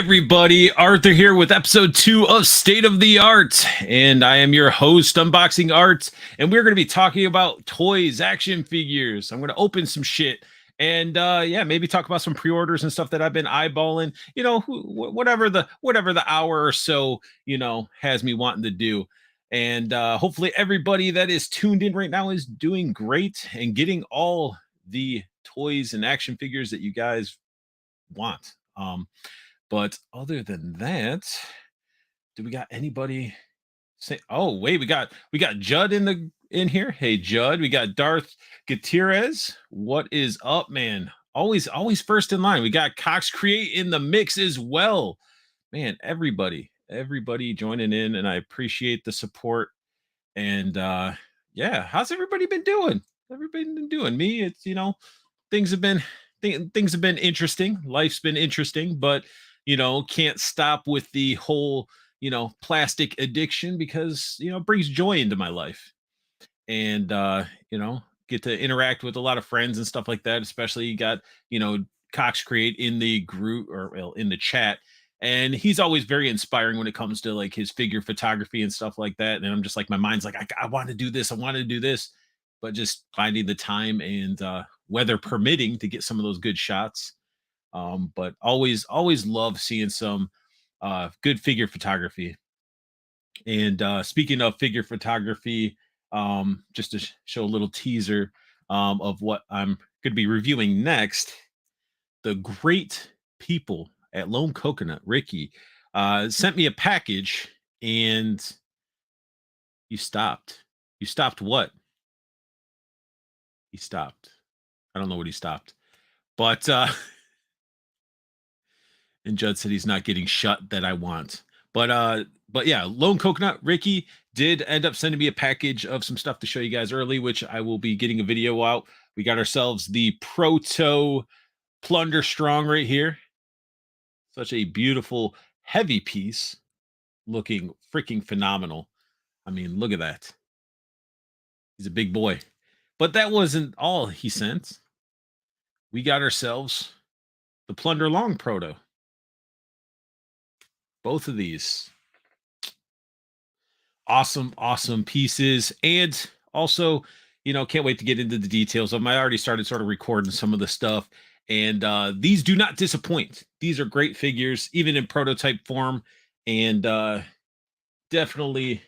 everybody, Arthur here with episode 2 of State of the Art, and I am your host, Unboxing Art, and we're going to be talking about toys, action figures. I'm going to open some shit, and yeah, maybe talk about some pre-orders and stuff that I've been eyeballing. You know, whatever the hour or so has me wanting to do. And hopefully, everybody that is tuned in right now is doing great and getting all the toys and action figures that you guys want. But other than that, do we got anybody say? Oh, wait, we got Judd in here. Hey, Judd, we got Darth Gutierrez. What is up, man? Always first in line. We got Cox Create in the mix as well. Man, everybody joining in, and I appreciate the support. And yeah, how's everybody been doing? Everybody been doing me. It's things have been things have been interesting. Life's been interesting, but can't stop with the whole plastic addiction because it brings joy into my life. And get to interact with a lot of friends and stuff like that. Especially you got Cox Create in the group, or well, in the chat, and he's always very inspiring when it comes to like his figure photography and stuff like that. And I'm just like, my mind's like, I want to do this, I want to do this, but just finding the time and weather permitting to get some of those good shots. But always love seeing some good figure photography. And speaking of figure photography, just to show a little teaser of what I'm going to be reviewing next, the great people at Lone Coconut, Ricky, sent me a package, and you stopped. You stopped what? He stopped. I don't know what he stopped. But and Judd said he's not getting shut that I want. But yeah, Lone Coconut, Ricky did end up sending me a package of some stuff to show you guys early, which I will be getting a video out. We got ourselves the Proto Plunder Strong right here. Such a beautiful, heavy piece, looking freaking phenomenal. I mean, look at that. He's a big boy. But that wasn't all he sent. We got ourselves the Plunder Long Proto. Both of these. Awesome pieces. And also, can't wait to get into the details of them. I already started sort of recording some of the stuff. And these do not disappoint. These are great figures, even in prototype form. And definitely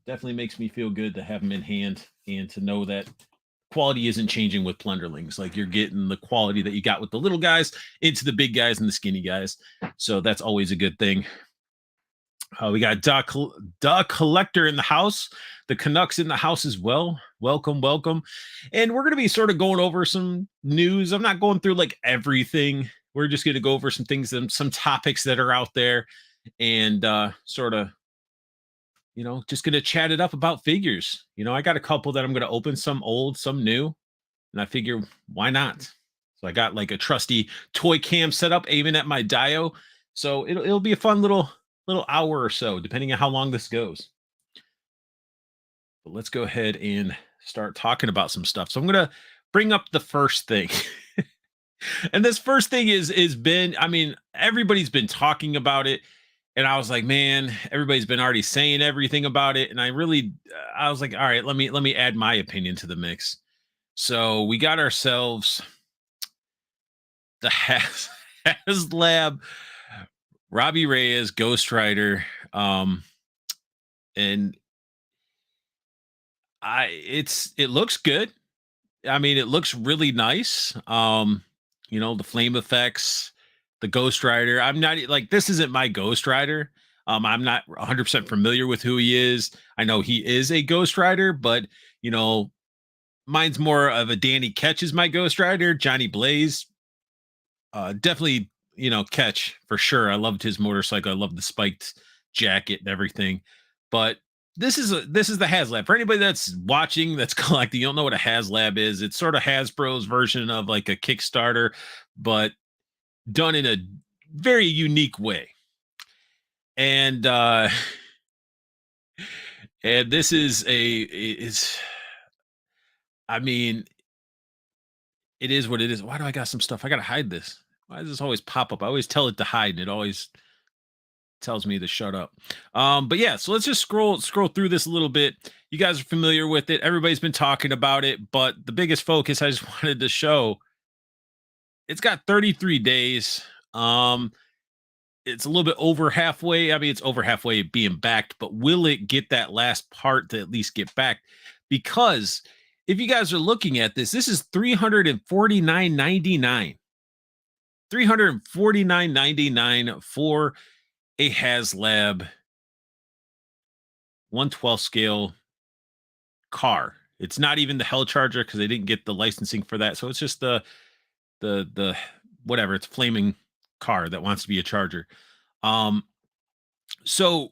makes me feel good to have them in hand and to know that quality isn't changing with Plunderlings. Like, you're getting the quality that you got with the little guys into the big guys and the skinny guys. So that's always a good thing. We got Duck Collector in the house. The Canucks in the house as well. Welcome. And we're going to be sort of going over some news. I'm not going through like everything. We're just going to go over some things, some topics that are out there, and sort of, just going to chat it up about figures. I got a couple that I'm going to open, some old, some new, and I figure why not? So I got like a trusty toy cam set up aiming at my Dio. So it'll be a fun little hour or so, depending on how long this goes. But let's go ahead and start talking about some stuff. So I'm going to bring up the first thing. And this first thing is been, I mean, everybody's been talking about it. And I was like, man, everybody's been already saying everything about it. And I was like, all right, let me add my opinion to the mix. So we got ourselves the HasLab Robbie Reyes Ghost Rider, and it looks good. I mean, it looks really nice. The flame effects, the Ghost Rider. I'm not like, this isn't my Ghost Rider. I'm not 100% familiar with who he is. I know he is a Ghost Rider, but mine's more of a Danny Ketch is my Ghost Rider. Johnny Blaze, definitely. Ketch for sure. I loved his motorcycle. I loved the spiked jacket and everything. But this is the HasLab. For anybody that's watching, that's collecting, you don't know what a HasLab is. It's sort of Hasbro's version of like a Kickstarter, but done in a very unique way. And and this I mean, it is what it is. Why do I got some stuff? I gotta hide this. Why does this always pop up? I always tell it to hide, and it always tells me to shut up. But yeah, so let's just scroll through this a little bit. You guys are familiar with it. Everybody's been talking about it, but the biggest focus I just wanted to show, it's got 33 days. It's a little bit over halfway. I mean, it's over halfway being backed, but will it get that last part to at least get backed? Because if you guys are looking at this, this is 349.99. 349.99 for a HasLab 112 scale car. It's not even the Hell Charger because they didn't get the licensing for that. So it's just the whatever, it's flaming car that wants to be a charger. Um so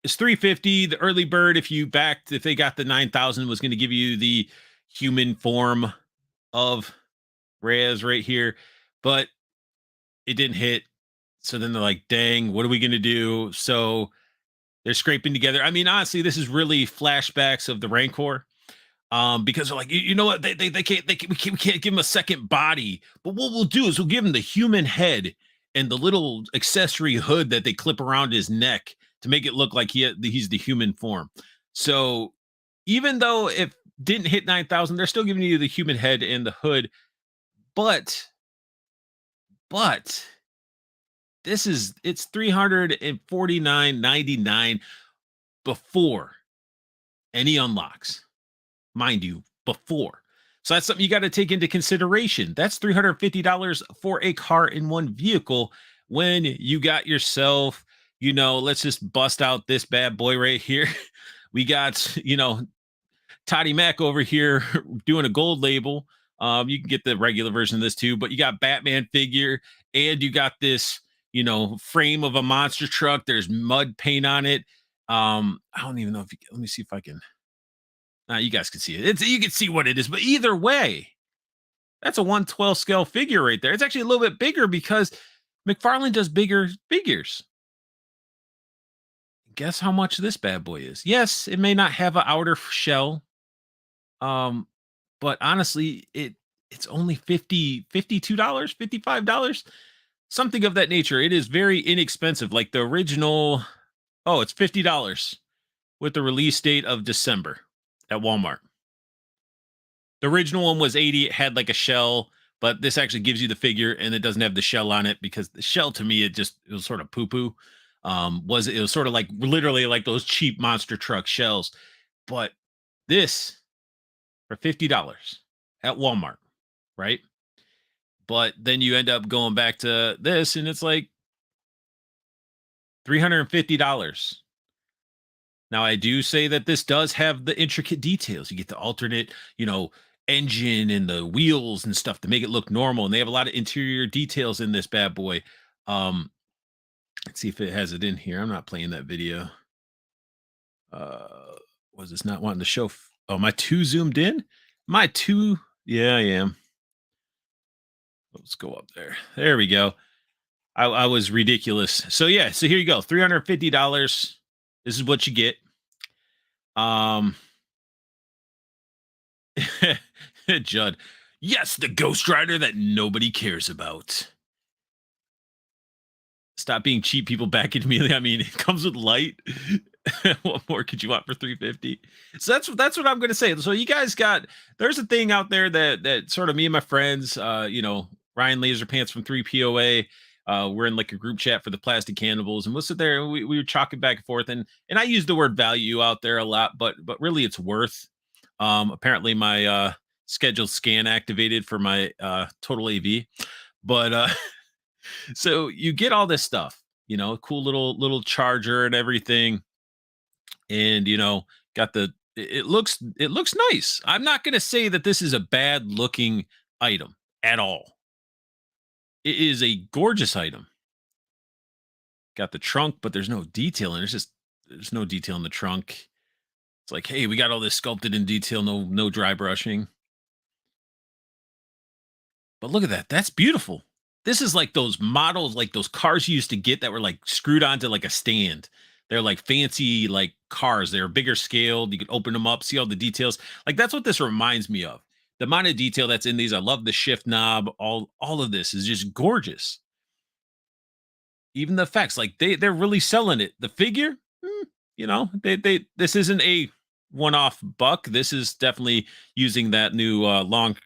it's 350. The early bird, if they got the 9,000, was going to give you the human form of Reyes right here, but it didn't hit. So then they're like, dang, what are we going to do? So they're scraping together. I mean, honestly, this is really flashbacks of the Rancor. Because they're like, you know what? We can't give him a second body. But what we'll do is we'll give him the human head and the little accessory hood that they clip around his neck to make it look like he's the human form. So even though it didn't hit 9,000, they're still giving you the human head and the hood. But it's 349.99 before any unlocks. Mind you, before. So that's something you got to take into consideration. That's $350 for a car in one vehicle when you got yourself, let's just bust out this bad boy right here. We got, Toddy Mac over here doing a gold label. You can get the regular version of this too, but you got Batman figure and you got this, frame of a monster truck. There's mud paint on it. I don't even know let me see if I can. You guys can see it. You can see what it is, but either way, that's a 112 scale figure right there. It's actually a little bit bigger because McFarlane does bigger figures. Guess how much this bad boy is? Yes, it may not have an outer shell, but honestly, it's only $52, $55, something of that nature. It is very inexpensive. Like the original, it's $50 with the release date of December at Walmart. The original one was 80. It had like a shell, but this actually gives you the figure and it doesn't have the shell on it because the shell to me, it was sort of poo-poo. It was sort of like literally like those cheap monster truck shells. But this for $50 at Walmart, right? But then you end up going back to this and it's like $350. Now, I do say that this does have the intricate details. You get the alternate, engine and the wheels and stuff to make it look normal. And they have a lot of interior details in this bad boy. Let's see if it has it in here. I'm not playing that video. Was this not wanting to show? Oh, my two zoomed in? My two? Yeah, I am. Let's go up there. There we go. I was ridiculous. So yeah, so here you go. $350. This is what you get. Judd. Yes, the Ghost Rider that nobody cares about. Stop being cheap, people back immediately. I mean, it comes with light. What more could you want for 350? So that's what I'm gonna say. So you guys there's a thing out there that sort of me and my friends, Ryan Laserpants from 3POA. We're in like a group chat for the Plastic Cannibals, and we'll sit there and we were chalking back and forth. And I use the word value out there a lot, but really it's worth. Apparently my scheduled scan activated for my total AV, but so you get all this stuff, cool little charger and everything, and got it looks nice. I'm not gonna say that this is a bad looking item at all. It is a gorgeous item. Got the trunk, but there's no detail in it. There's no detail in the trunk. It's like, hey, we got all this sculpted in detail, no dry brushing. But look at that. That's beautiful. This is like those models, like those cars you used to get that were like screwed onto like a stand. They're like fancy like cars. They're bigger scaled. You could open them up, see all the details. Like that's what this reminds me of. The amount of detail that's in these, I love the shift knob. All of this is just gorgeous. Even the effects, like they're really selling it. The figure, they this isn't a one-off buck. This is definitely using that new long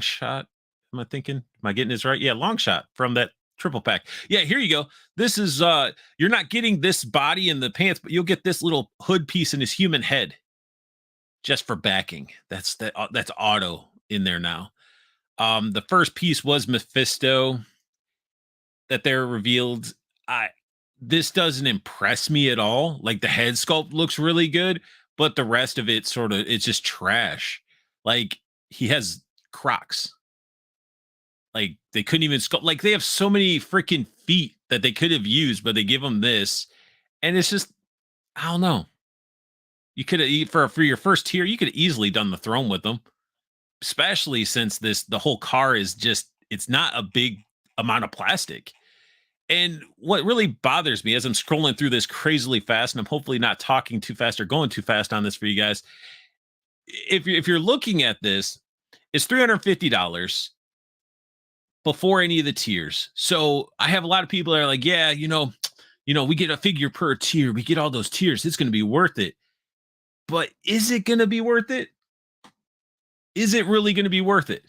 shot. Am I thinking? Am I getting this right? Yeah, long shot from that triple pack. Yeah, here you go. This is you're not getting this body and the pants, but you'll get this little hood piece in his human head just for backing. That's auto in there now. The first piece was Mephisto that they're revealed. I This doesn't impress me at all. Like the head sculpt looks really good, but the rest of it sort of it's just trash. Like he has Crocs. Like they couldn't even sculpt. Like they have so many freaking feet that they could have used, but they give him this, and it's just I don't know. You could have for your first tier, you could have easily done the throne with them, especially since the whole car is just it's not a big amount of plastic. And what really bothers me as I'm scrolling through this crazily fast, and I'm hopefully not talking too fast or going too fast on this for you guys. If you're looking at this, it's $350 before any of the tiers. So I have a lot of people that are like, yeah, we get a figure per tier, we get all those tiers, it's going to be worth it. But is it going to be worth it? Is it really going to be worth it?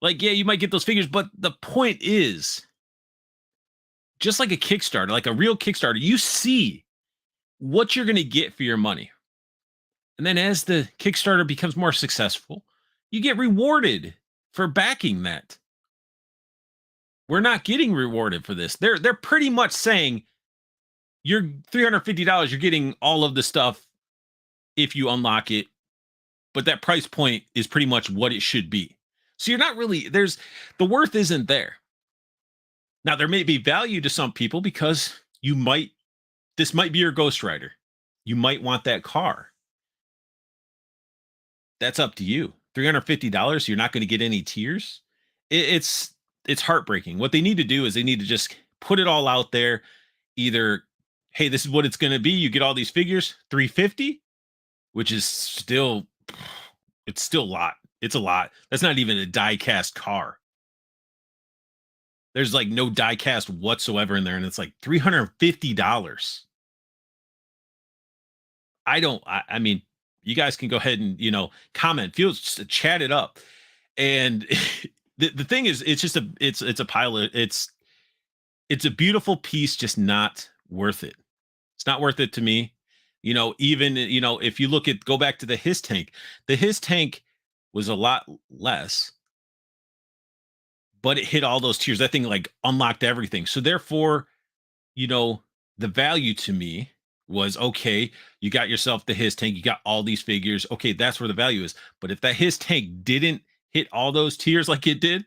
Like, yeah, you might get those figures, but the point is, just like a Kickstarter, like a real Kickstarter, you see what you're going to get for your money. And then as the Kickstarter becomes more successful, you get rewarded for backing that. We're not getting rewarded for this. They're pretty much saying you're $350, you're getting all of the stuff if you unlock it, but that price point is pretty much what it should be. So you're not really the worth isn't there. Now there may be value to some people because this might be your Ghost Rider. You might want that car. That's up to you. $350, you're not going to get any tiers. It's heartbreaking. What they need to do is they need to just put it all out there. Either, hey, this is what it's going to be. You get all these figures, $350, which is still a lot. It's a lot. That's not even a die cast car. There's like no die cast whatsoever in there, and it's like $350. I mean, you guys can go ahead and comment, feel chat it up. And the thing is, it's just it's a pile of it's a beautiful piece, just not worth it. It's not worth it to me. Even if you go back to the his tank was a lot less, but it hit all those tiers. That thing like unlocked everything. So therefore, the value to me was okay. You got yourself the his tank. You got all these figures. Okay, that's where the value is. But if that his tank didn't hit all those tiers like it did,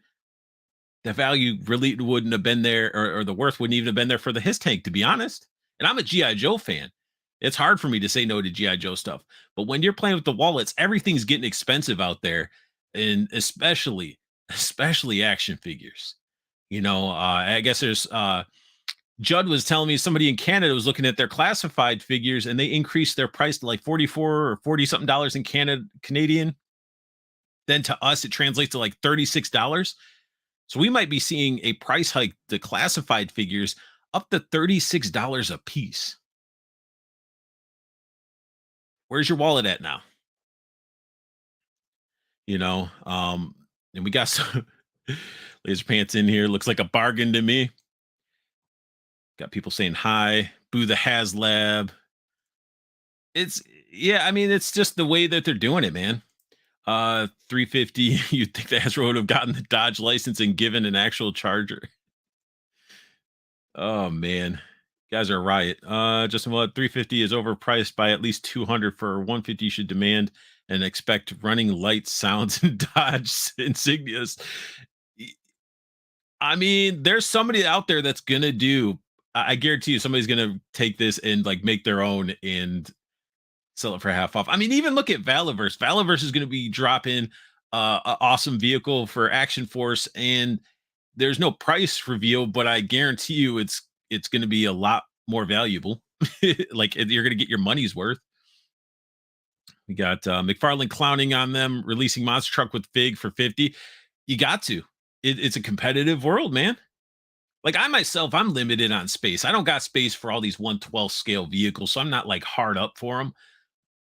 the value really wouldn't have been there, or the worth wouldn't even have been there for the his tank, to be honest. And I'm a GI Joe fan. It's hard for me to say no to GI Joe stuff. But when you're playing with the wallets, everything's getting expensive out there, and especially action figures. I guess there's Judd was telling me somebody in Canada was looking at their classified figures, and they increased their price to like 44 or 40 something dollars in Canadian. Then to us, it translates to like $36. So we might be seeing a price hike to classified figures up to $36 a piece. Where's your wallet at now? And we got some laser pants in here. Looks like a bargain to me. Got people saying hi. Boo the HasLab. It's just the way that they're doing it, man. 350. You'd think the Hasbro would have gotten the Dodge license and given an actual charger. Oh man. Guys are a riot. Just what 350 is overpriced by at least 200. For 150 you should demand and expect running lights, sounds, and Dodge insignias. I mean, there's somebody out there that's gonna do. I guarantee you, somebody's gonna take this and like make their own and sell it for half off. I mean, even look at Valaverse. Valaverse is gonna be dropping an awesome vehicle for Action Force, and there's no price reveal, but I guarantee you, it's gonna be a lot more valuable. Like you're gonna get your money's worth. We got McFarlane clowning on them, releasing Monster Truck with Fig for 50. You got to. It's a competitive world, man. Like I myself, I'm limited on space. I don't got space for all these 1/12 scale vehicles, so I'm not like hard up for them.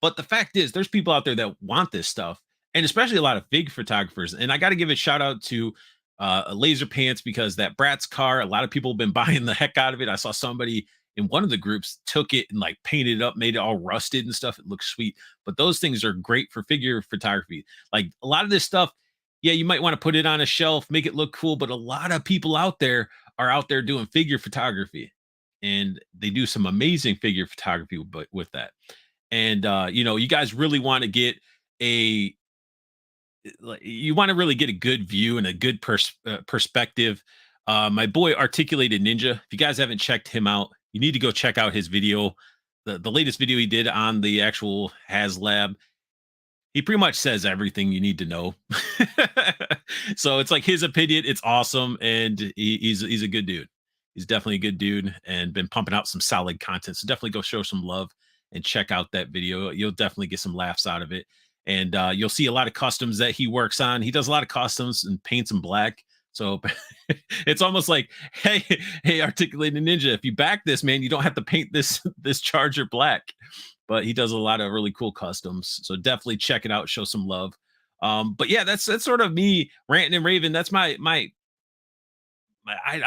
But the fact is, there's people out there that want this stuff, and especially a lot of Fig photographers. And I got to give a shout out to Laser Pants because that Bratz car, a lot of people have been buying the heck out of it. I saw somebody in one of the groups took it and like painted it up, made it all rusted and stuff. It looks sweet. But those things are great for figure photography. Like a lot of this stuff, yeah, you might want to put it on a shelf, make it look cool. But a lot of people out there are out there doing figure photography, and they do some amazing figure photography with that. And you guys really want to get a you want to really get a good view and a good perspective. My boy Articulated Ninja, if you guys haven't checked him out, you need to go check out his video. The latest video he did on the actual HasLab. He pretty much says everything you need to know. So it's like his opinion. It's awesome, and he's a good dude. He's definitely a good dude, and been pumping out some solid content. So definitely go show some love and check out that video. You'll definitely get some laughs out of it, and you'll see a lot of customs that he works on. He does a lot of customs and paints them black. So it's almost like, hey, Articulated Ninja, if you back this, man, you don't have to paint this Charger black. But he does a lot of really cool customs. So definitely check it out, show some love. But yeah, that's sort of me ranting and raving. That's I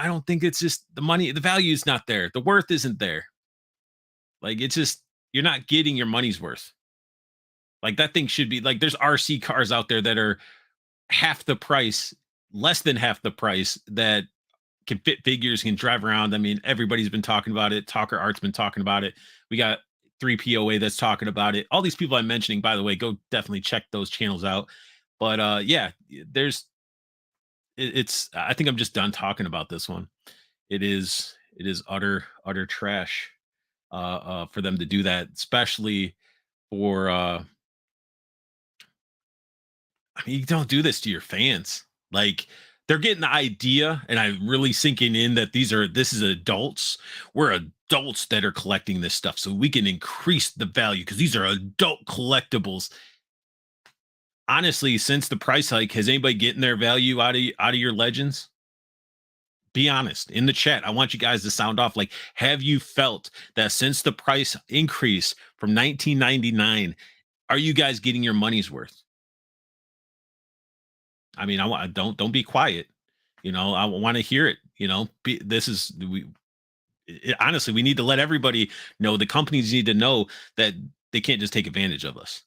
don't think it's just the money, the value is not there. The worth isn't there. Like it's just you're not getting your money's worth. Like that thing should be like there's RC cars out there that are half the price, less than half the price that can fit figures, can drive around. I mean, everybody's been talking about it. Talker Art's been talking about it. We got 3POA that's talking about it. All these people I'm mentioning, by the way, go definitely check those channels out. But yeah, it's I think I'm just done talking about this one. It is utter trash for them to do that, especially for I mean, you don't do this to your fans. Like they're getting the idea, and I'm really sinking in that this is adults. We're adults that are collecting this stuff, so we can increase the value because these are adult collectibles. Honestly, since the price hike, has anybody getting their value out of your legends? Be honest in the chat. I want you guys to sound off. Like, have you felt that since the price increase from 1999, are you guys getting your money's worth? I mean, I want don't be quiet. I want to hear it. This is honestly, we need to let everybody know. The companies need to know that they can't just take advantage of us.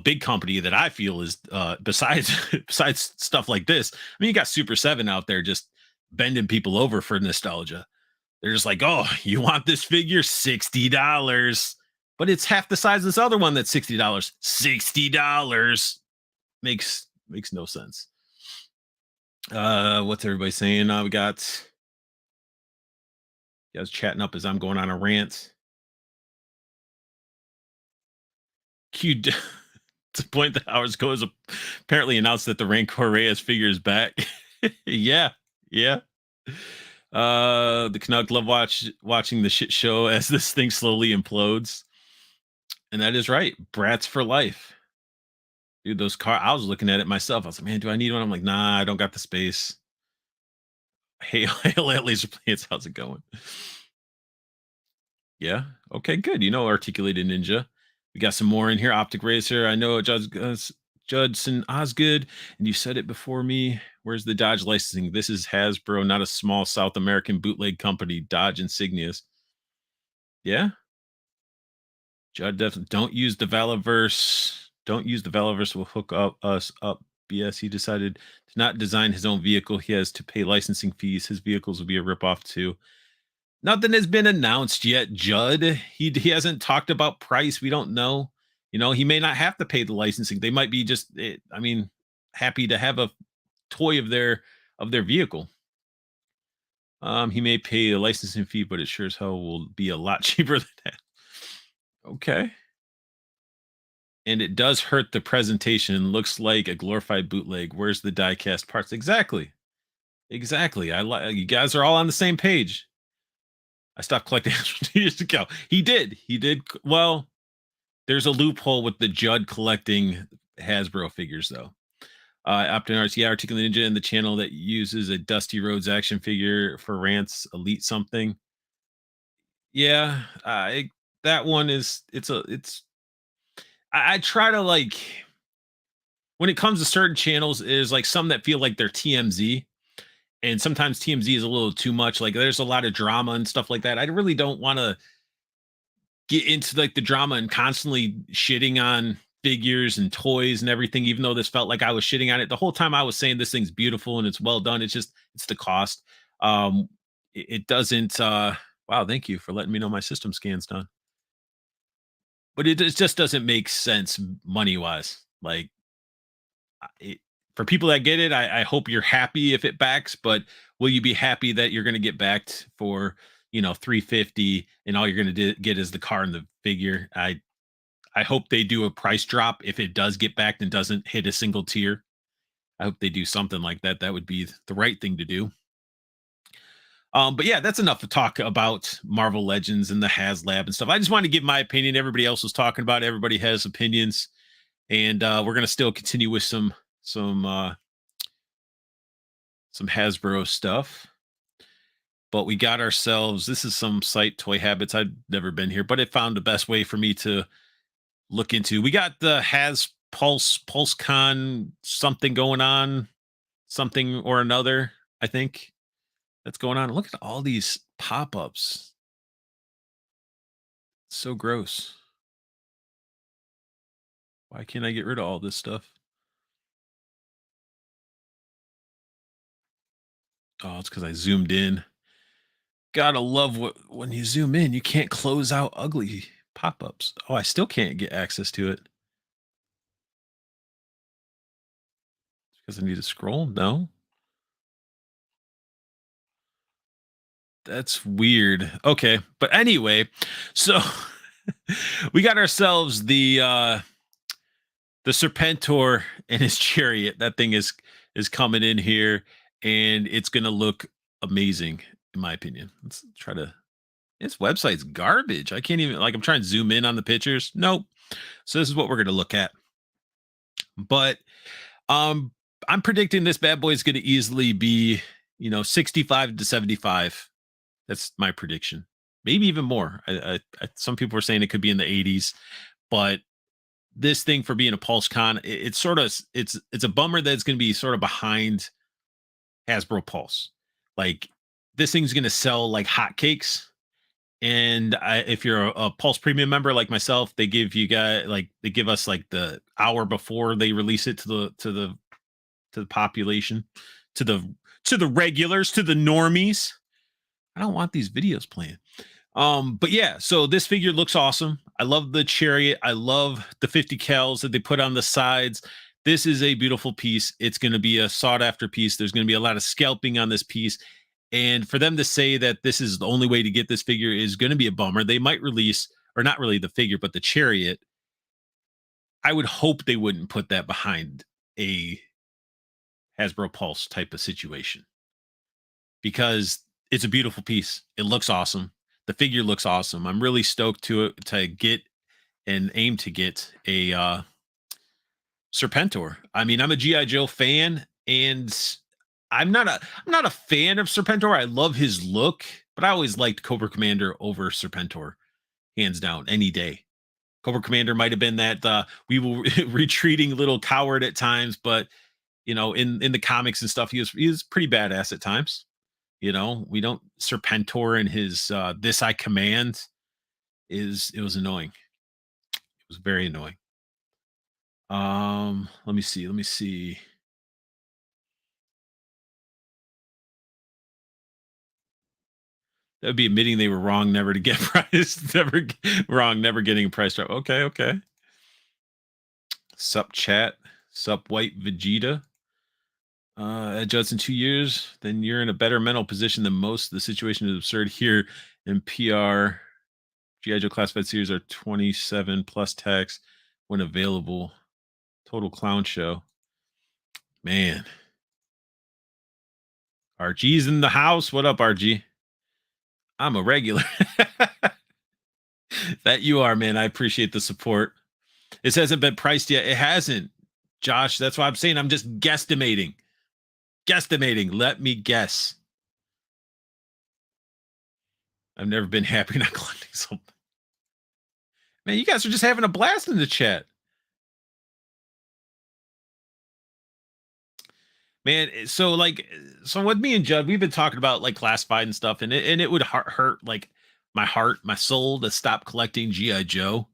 Big company that I feel is besides besides stuff like this. I mean, you got Super 7 out there just bending people over for nostalgia. They're just like, oh, you want this figure? $60. But it's half the size of this other one that's $60. $60 makes no sense. What's everybody saying? We got you guys chatting up as I'm going on a rant. Q to point the hours goes apparently announced that the Rancor Reyes figure is back. yeah. The Canuck love watching the shit show as this thing slowly implodes. And that is right. Brats for life. Dude, those I was looking at it myself. I was like, man, do I need one? I'm like, nah, I don't got the space. Hey, Laser Plants, how's it going? Yeah. Okay, good. Articulated Ninja. We got some more in here. Optic Racer. I know Judson Osgood, and you said it before me. Where's the Dodge licensing? This is Hasbro, not a small South American bootleg company. Dodge insignias. Yeah. Judd, definitely don't use the Valaverse. Don't use the Valaverse. Will hook us up. BS. He decided to not design his own vehicle. He has to pay licensing fees. His vehicles will be a ripoff too. Nothing has been announced yet, Judd. He hasn't talked about price. We don't know. He may not have to pay the licensing. They might be just, happy to have a toy of their vehicle. He may pay a licensing fee, but it sure as hell will be a lot cheaper than that. Okay. And it does hurt the presentation. Looks like a glorified bootleg. Where's the die-cast parts? Exactly. You guys are all on the same page. I stopped collecting years ago. He did. Well, There's a loophole with the Judd collecting Hasbro figures, though. Optin Arts, yeah, Articulate Ninja in the channel that uses a Dusty Rhodes action figure for Rant's Elite something. Yeah, that one is it's. I try to like when it comes to certain channels, is like some that feel like they're TMZ, and sometimes TMZ is a little too much. Like there's a lot of drama and stuff like that. I really don't want to get into like the drama and constantly shitting on figures and toys and everything, even though this felt like I was shitting on it the whole time. I was saying this thing's beautiful and it's well done. It's just it's the cost. It doesn't wow, thank you for letting me know my system scan's done. But it just doesn't make sense money wise. Like it, for people that get it, I hope you're happy if it backs, but will you be happy that you're going to get backed for 350 and all you're going to get is the car and the figure? I hope they do a price drop if it does get backed and doesn't hit a single tier. I hope they do something like that. That would be the right thing to do. But yeah, that's enough to talk about Marvel Legends and the HasLab and stuff. I just wanted to give my opinion. Everybody else was talking about it. Everybody has opinions, and we're gonna still continue with some Hasbro stuff. But we got ourselves. This is some site Toy Habits. I've never been here, but it found the best way for me to look into. We got the Has PulseCon something going on, something or another. I think that's going on. Look at all these pop-ups. So gross. Why can't I get rid of all this stuff? Oh, it's because I zoomed in. Gotta love when you zoom in, you can't close out ugly pop-ups. Oh, I still can't get access to it. Because I need to scroll? No. That's weird. Okay. But anyway, so we got ourselves the Serpentor and his chariot. That thing is coming in here and it's gonna look amazing, in my opinion. Let's try to this website's garbage. I can't even like I'm trying to zoom in on the pictures. Nope. So this is what we're gonna look at. But um I'm predicting this bad boy is gonna easily be 65 to 75. That's my prediction. Maybe even more. Some people are saying it could be in the 80s, but this thing for being a PulseCon, it's sort of it's a bummer that it's going to be sort of behind Hasbro Pulse. Like this thing's going to sell like hotcakes. And if you're a Pulse Premium member like myself, they give you guys like they give us like the hour before they release it to the population, to the regulars, to the normies. I don't want these videos playing. But yeah, so this figure looks awesome. I love the chariot. I love the 50 cals that they put on the sides. This is a beautiful piece. It's going to be a sought after piece. There's going to be a lot of scalping on this piece. And for them to say that this is the only way to get this figure is going to be a bummer. They might release, or not really the figure, but the chariot. I would hope they wouldn't put that behind a Hasbro Pulse type of situation because it's a beautiful piece. It looks awesome. The figure looks awesome. I'm really stoked to get and aim to get a Serpentor. I mean, I'm a GI Joe fan, and I'm not a fan of Serpentor. I love his look, but I always liked Cobra Commander over Serpentor, hands down, any day. Cobra Commander might have been that we will retreating little coward at times, but in the comics and stuff, he was pretty badass at times. We don't Serpentor and his this I command it was annoying. It was very annoying. Let me see. That would be admitting they were wrong never to get price, never getting a price drop. Okay. Sup chat, sup white Vegeta. At Judson 2 years, then you're in a better mental position than most. The situation is absurd here in PR. GI Joe classified series are 27 plus tax when available. Total clown show. Man. RG's in the house. What up, RG? I'm a regular. That you are, man. I appreciate the support. This hasn't been priced yet. It hasn't, Josh. That's why I'm saying I'm just guesstimating. Guesstimating. Let me guess. I've never been happy not collecting something. Man, you guys are just having a blast in the chat. Man, so with me and Judd, we've been talking about like classified and stuff, and it would hurt like my heart, my soul to stop collecting GI Joe.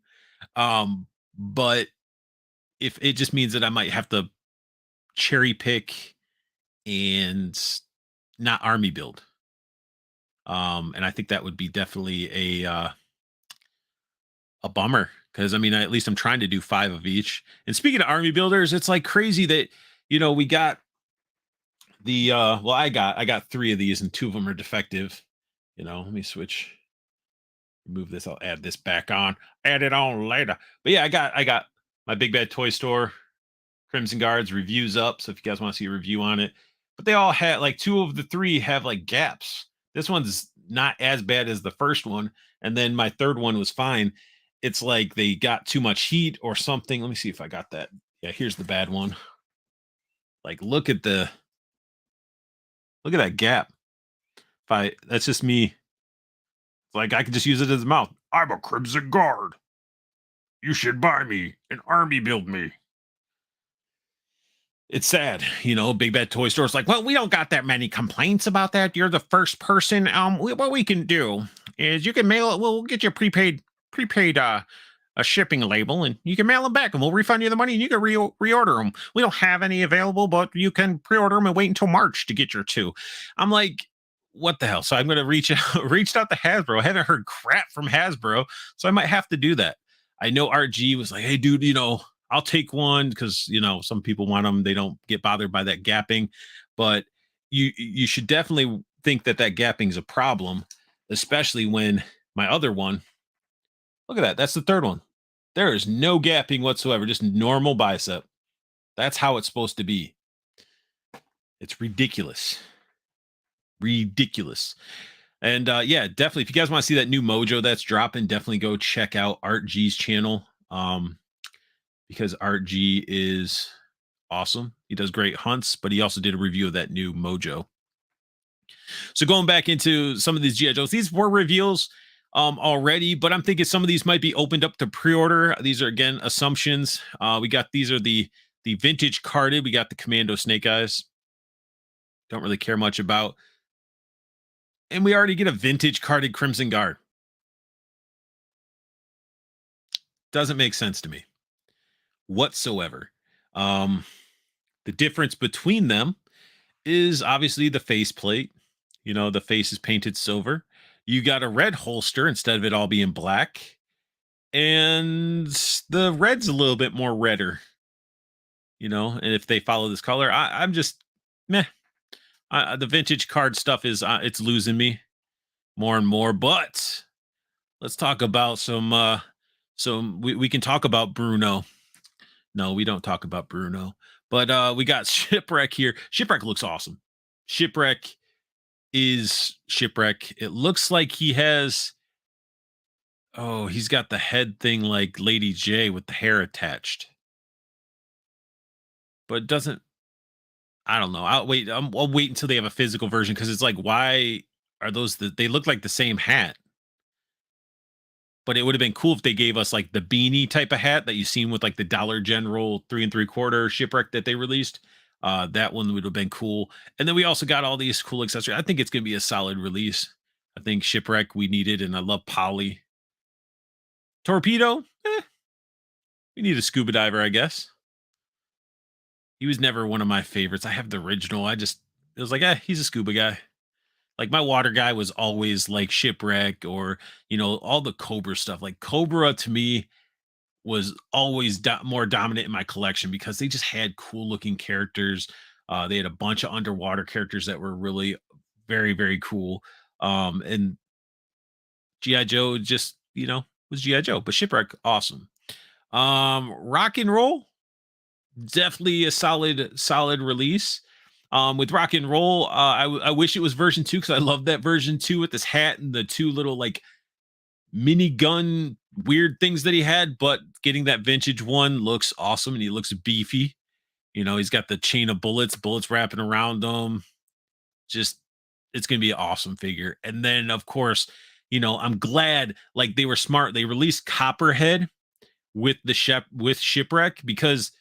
But if it just means that I might have to cherry pick and not army build. And I think that would be definitely a bummer, because I mean, at least I'm trying to do 5 of each. And speaking of army builders, it's like crazy that we got the well, I got 3 of these and 2 of them are defective. Let me remove this. I'll add this back on. Add it on later. But yeah, I got my Big Bad Toy Store Crimson Guards reviews up. So if you guys want to see a review on it, but they all had like 2 of the 3 have like gaps. This one's not as bad as the first one, and then my third one was fine. It's like they got too much heat or something. Let me see if I got that. Yeah, here's the bad one. Like, look at that gap. That's just me. Like, I could just use it as a mouth. I'm a Crimson Guard. You should buy me and army build me. It's sad, Big Bad Toy Store's like, well, we don't got that many complaints about that. You're the first person. What we can do is you can mail it. We'll get you a prepaid a shipping label, and you can mail them back, and we'll refund you the money, and you can reorder them. We don't have any available, but you can pre-order them and wait until March to get your 2. I'm like, what the hell? So I'm going to reached out to Hasbro. I haven't heard crap from Hasbro, so I might have to do that. I know RG was like, hey, dude, I'll take one, because some people want them. They don't get bothered by that gapping, but you should definitely think that gapping is a problem, especially when my other one, look at that. That's the third one. There is no gapping whatsoever, just normal bicep. That's how it's supposed to be. It's ridiculous. Ridiculous. And yeah, definitely, if you guys want to see that new mojo that's dropping, definitely go check out Art G's channel. Because Art G is awesome. He does great hunts, but he also did a review of that new mojo. So going back into some of these GI Joes, these were reveals already, but I'm thinking some of these might be opened up to pre-order. These are, again, assumptions. These are the vintage carded. We got the Commando Snake Eyes. Don't really care much about. And we already get a vintage carded Crimson Guard. Doesn't make sense to me whatsoever. The difference between them is obviously the faceplate. The face is painted silver. You got a red holster instead of it all being black. And the red's a little bit more redder. And if they follow this color, I'm just meh. The vintage card stuff is it's losing me more and more. But let's talk about we can talk about Bruno. No, we don't talk about Bruno. But we got Shipwreck here. Shipwreck looks awesome. Shipwreck is Shipwreck. It looks like he has, he's got the head thing like Lady J with the hair attached. But it doesn't, I don't know. I'll wait until they have a physical version, because it's like, why are those they look like the same hat? But it would have been cool if they gave us like the beanie type of hat that you've seen with like the Dollar General 3 3/4 Shipwreck that they released. That one would have been cool. And then we also got all these cool accessories. I think it's going to be a solid release. I think Shipwreck we needed, and I love Polly. Torpedo, we need a scuba diver, I guess. He was never one of my favorites. I have the original. It was like, he's a scuba guy. Like, my water guy was always like Shipwreck, or all the Cobra stuff. Like, Cobra to me was always more dominant in my collection, because they just had cool looking characters. They had a bunch of underwater characters that were really very, very cool. And GI Joe just was GI Joe, but Shipwreck, awesome. Rock and Roll, definitely a solid release. With Rock and Roll, I wish it was version 2, because I love that version 2 with this hat and the 2 little like mini gun weird things that he had, but getting that vintage one looks awesome and he looks beefy. You know, he's got the chain of bullets wrapping around him. Just it's gonna be an awesome figure. And then of course, you know, I'm glad like they were smart. They released Copperhead with the Shipwreck because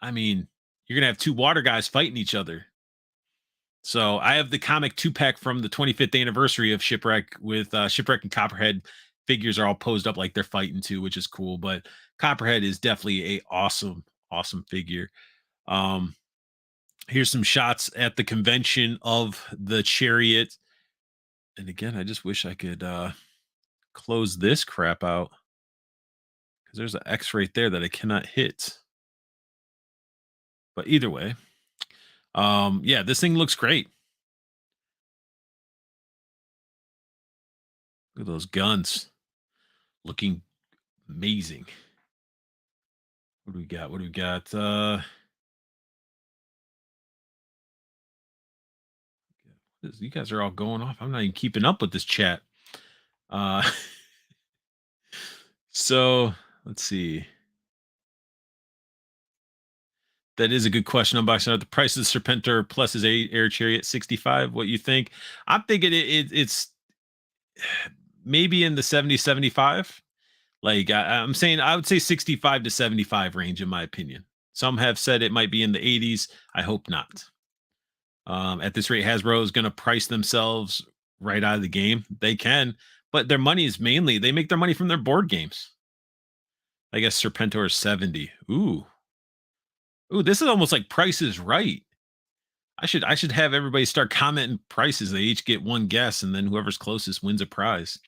I mean you're gonna have two water guys fighting each other. So I have the comic 2-pack from the 25th anniversary of Shipwreck with Shipwreck and Copperhead figures are all posed up like they're fighting too, which is cool. But Copperhead is definitely a awesome figure. Um, Here's some shots at the convention of the chariot. And again, I just wish I could close this crap out because there's an X right there that I cannot hit. But either way, yeah, this thing looks great. Look at those guns looking amazing. What do we got? What do we got? You guys are all going off. I'm not even keeping up with this chat. Uh so let's see. That is a good question. Unboxing out the price of the Serpentor plus his air chariot 65. What you think? I'm thinking it's maybe in the 70, 75. Like I'm saying, I would say 65 to 75 range, in my opinion. Some have said it might be in the 80s. I hope not. At this rate, Hasbro is going to price themselves right out of the game. They can, but their money is mainly they make their money from their board games. I guess Serpentor is 70. Ooh, this is almost like Price is Right. I should have everybody start commenting prices. They each get one guess, and then whoever's closest wins a prize.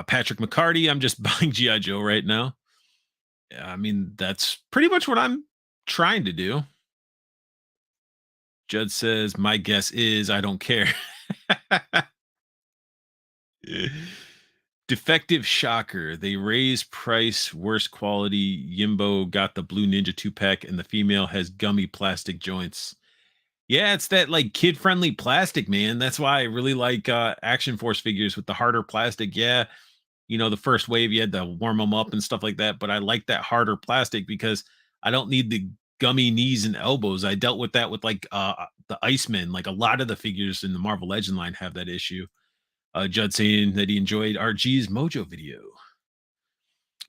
Patrick McCarty, I'm just buying GI Joe right now. I mean, that's pretty much what I'm trying to do. Judd says, my guess is I don't care. Defective Shocker. They raise price, worse quality. Yimbo got the blue Ninja 2-pack, and the female has gummy plastic joints. Yeah, it's that like kid-friendly plastic, man. That's why I really like Action Force figures with the harder plastic. Yeah, you know, the first wave you had to warm them up and stuff like that, but I like that harder plastic because I don't need the gummy knees and elbows. I dealt with that with like the Iceman. Like a lot of the figures in the Marvel Legend line have that issue. Judd saying that he enjoyed RG's Mojo video.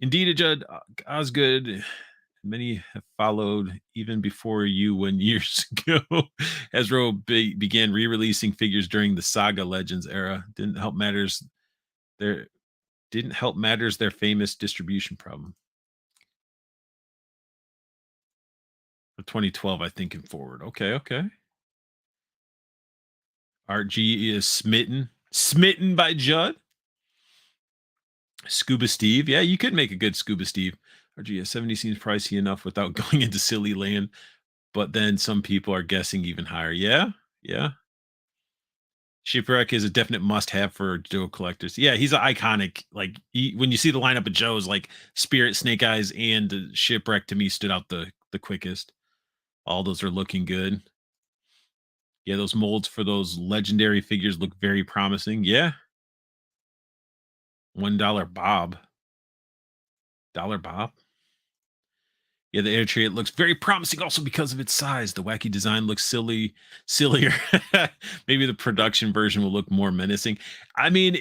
Indeed, Judd Osgood. Many have followed even before you when years ago. Hasbro began re-releasing figures during the Saga Legends era. Didn't help matters their famous distribution problem. For 2012, I think, and forward. Okay. RG is smitten by Judd. Scuba Steve. Yeah, you could make a good Scuba Steve. RG 70 seems pricey enough without going into silly land, but then some people are guessing even higher. Yeah. Shipwreck is a definite must-have for Joe collectors. Yeah, he's an iconic. Like when you see the lineup of Joes, like Spirit, Snake Eyes, and Shipwreck to me stood out the quickest. All those are looking good. Yeah, those molds for those legendary figures look very promising. Yeah. $1 Bob. Dollar Bob. Yeah, the air chariot looks very promising also because of its size. The wacky design looks sillier. Maybe the production version will look more menacing. I mean,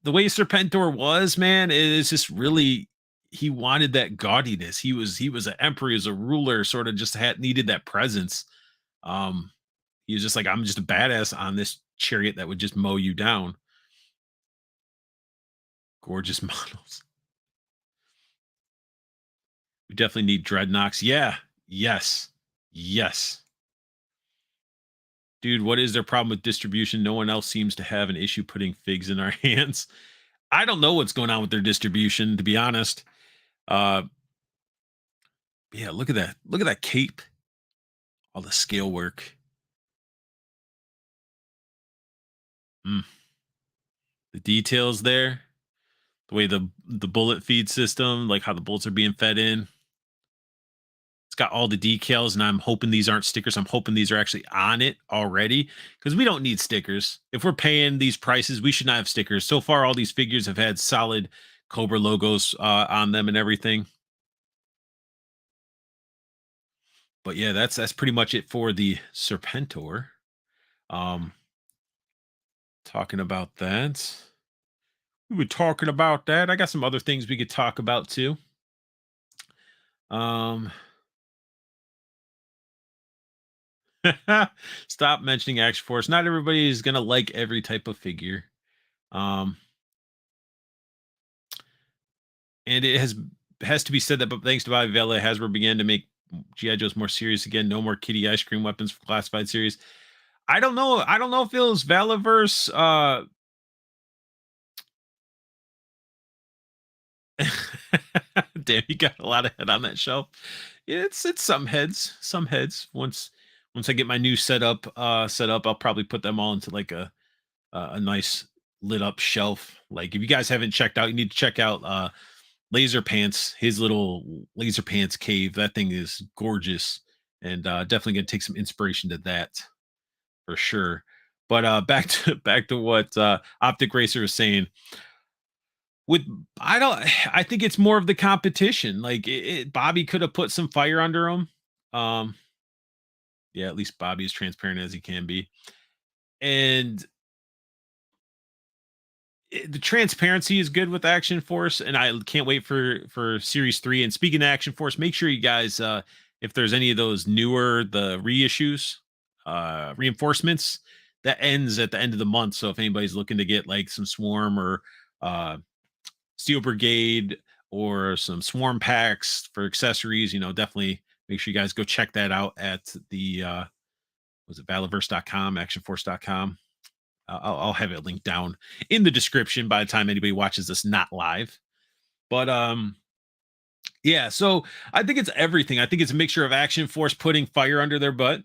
the way Serpentor was, man, is just really he wanted that gaudiness. He was an emperor, he was a ruler, sort of just had needed that presence. He was just like, I'm just a badass on this chariot that would just mow you down. Gorgeous models. We definitely need dreadnoughts. Yeah. Yes. Dude, what is their problem with distribution? No one else seems to have an issue putting figs in our hands. I don't know what's going on with their distribution, to be honest. Yeah, look at that. Look at that cape. All the scale work. The details there. The way the bullet feed system, like how the bullets are being fed in. It's got all the decals, and I'm hoping these aren't stickers. I'm hoping these are actually on it already because we don't need stickers. If we're paying these prices, we should not have stickers. So far, all these figures have had solid Cobra logos on them and everything. But yeah, that's pretty much it for the Serpentor. Um, talking about that. We were talking about that. I got some other things we could talk about too. Um, stop mentioning Action Force. Not everybody is gonna like every type of figure. Um, and it has to be said that, but thanks to Bobby Vela, Hasbro began to make GI Joes more serious again. No more kitty ice cream weapons for classified series. I don't know. I don't know if it was Valaverse. Damn, you got a lot of head on that shelf. It's some heads, some heads. Once I get my new setup set up, I'll probably put them all into like a nice lit up shelf. Like if you guys haven't checked out, you need to check out Laser Pants, his little Laser Pants cave. That thing is gorgeous, and definitely gonna take some inspiration to that for sure. But back to what Optic Racer was saying. With I don't I think it's more of the competition. Like Bobby could have put some fire under him. Um, yeah, at least Bobby is transparent as he can be, and the transparency is good with Action Force, and I can't wait for Series 3. And speaking of Action Force, make sure you guys, if there's any of those newer the reissues, reinforcements, that ends at the end of the month. So if anybody's looking to get like some Swarm or uh, Steel Brigade or some Swarm packs for accessories, definitely make sure you guys go check that out at the was it Valaverse.com, actionforce.com. I'll have it linked down in the description by the time anybody watches this not live. But yeah, so I think it's everything. I think it's a mixture of Action Force putting fire under their butt.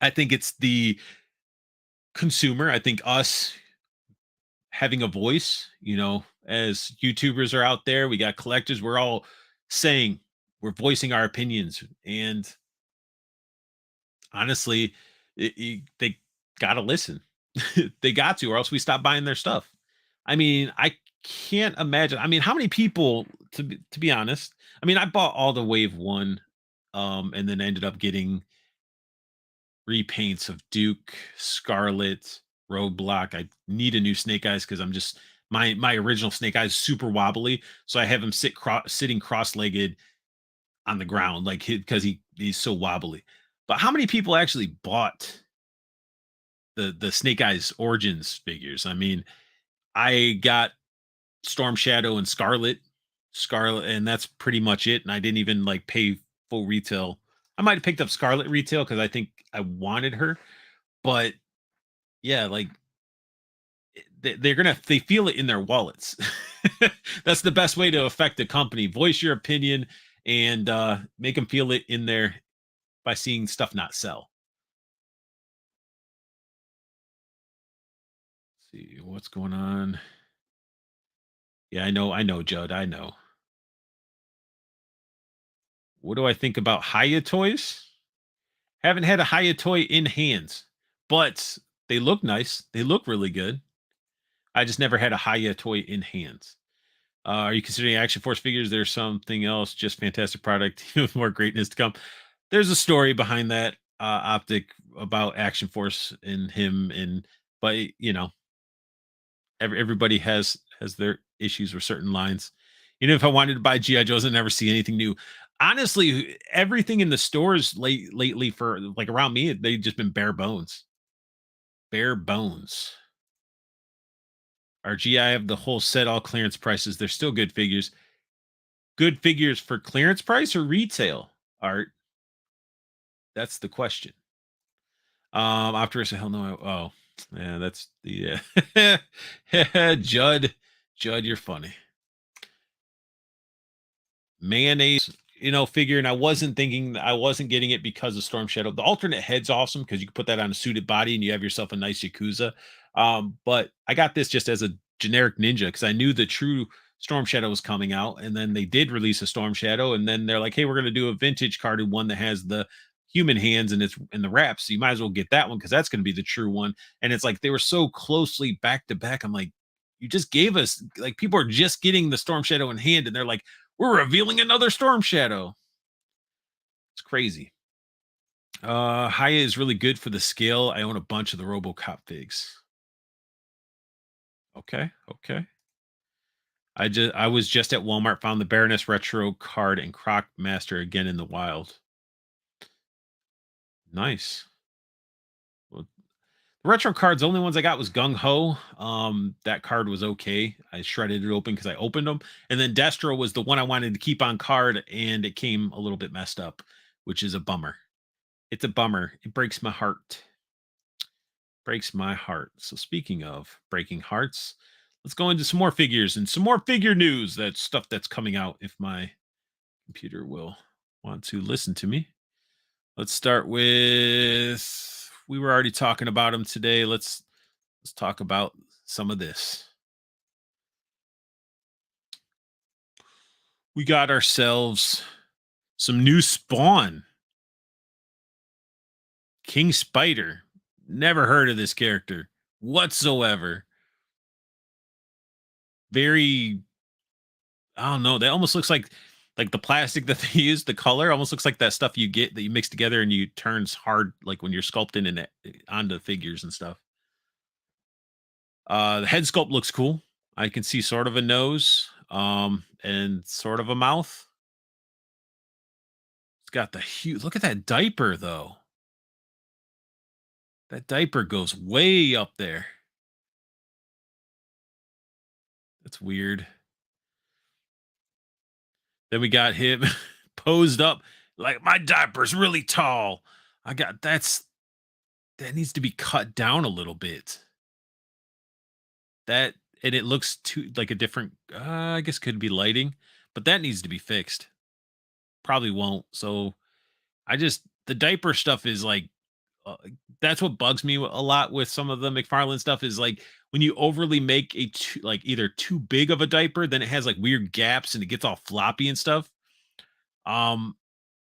I think it's the consumer. I think us having a voice, as YouTubers are out there, we got collectors, we're all saying, we're voicing our opinions. And honestly, they got to listen. They got to, or else we stop buying their stuff. I mean, I can't imagine. I mean, how many people, to be honest, I mean, I bought all the Wave 1, and then ended up getting repaints of Duke, Scarlet, Roadblock. I need a new Snake Eyes because I'm just my original Snake Eyes is super wobbly, so I have him sitting cross-legged on the ground, like because he's so wobbly. But how many people actually bought the Snake Eyes Origins figures? I mean, I got Storm Shadow and Scarlet, and that's pretty much it. And I didn't even like pay full retail. I might have picked up Scarlet retail because I think I wanted her, but yeah, like they feel it in their wallets. That's the best way to affect a company. Voice your opinion and make them feel it in there by seeing stuff not sell. Let's see what's going on. Yeah, I know, Judd. I know. What do I think about Haya toys? Haven't had a Haya toy in hands, but they look nice. They look really good. I just never had a Haya toy in hands. Are you considering Action Force figures? There's something else, just fantastic product with more greatness to come. There's a story behind that optic about Action Force and him, and but everybody has their issues with certain lines. If I wanted to buy GI Joes and never see anything new, honestly, everything in the stores lately for like around me, they've just been bare bones, bare bones. Our GI have the whole set, all clearance prices. They're still good figures. Good figures for clearance price or retail art? That's the question. Optimus, hell no. Oh, yeah, that's the Judd. Judd, you're funny. Mayonnaise, figure, and I wasn't getting it because of Storm Shadow. The alternate head's awesome because you can put that on a suited body and you have yourself a nice Yakuza. But I got this just as a generic ninja because I knew the true Storm Shadow was coming out, and then they did release a Storm Shadow, and then they're like, hey, we're gonna do a vintage carded one that has the human hands and it's in the wraps. So you might as well get that one because that's gonna be the true one. And it's like they were so closely back to back. I'm like, You just gave us, like, people are just getting the Storm Shadow in hand, and they're like, we're revealing another Storm Shadow. It's crazy. Haya is really good for the scale. I own a bunch of the RoboCop figs. Okay, okay. I was just at Walmart, found the Baroness retro card and Croc Master again in the wild. Nice. Well, the retro cards, the only ones I got was Gung Ho. That card was okay. I shredded it open because I opened them. And then Destro was the one I wanted to keep on card, and it came a little bit messed up, which is a bummer. It's a bummer. It breaks my heart. Breaks my heart. So speaking of breaking hearts, let's go into some more figures and some more figure news. That's stuff that's coming out if my computer will want to listen to me. Let's start with, we were already talking about them today. Let's talk about some of this. We got ourselves some new Spawn. King Spider. Never heard of this character whatsoever. Very, I don't know. That almost looks like the plastic that they use, the color almost looks like that stuff you get that you mix together and you turns hard, like when you're sculpting in it onto figures and stuff. The head sculpt looks cool. I can see sort of a nose, and sort of a mouth. It's got the huge, look at that diaper though. That diaper goes way up there. That's weird. Then we got him posed up like my diaper's really tall. I got that needs to be cut down a little bit. That, and it looks too like a different, I guess could be lighting, but that needs to be fixed. Probably won't. So I just, the diaper stuff is like, that's what bugs me a lot with some of the McFarlane stuff is like when you overly make a like either too big of a diaper, then it has like weird gaps and it gets all floppy and stuff. Um,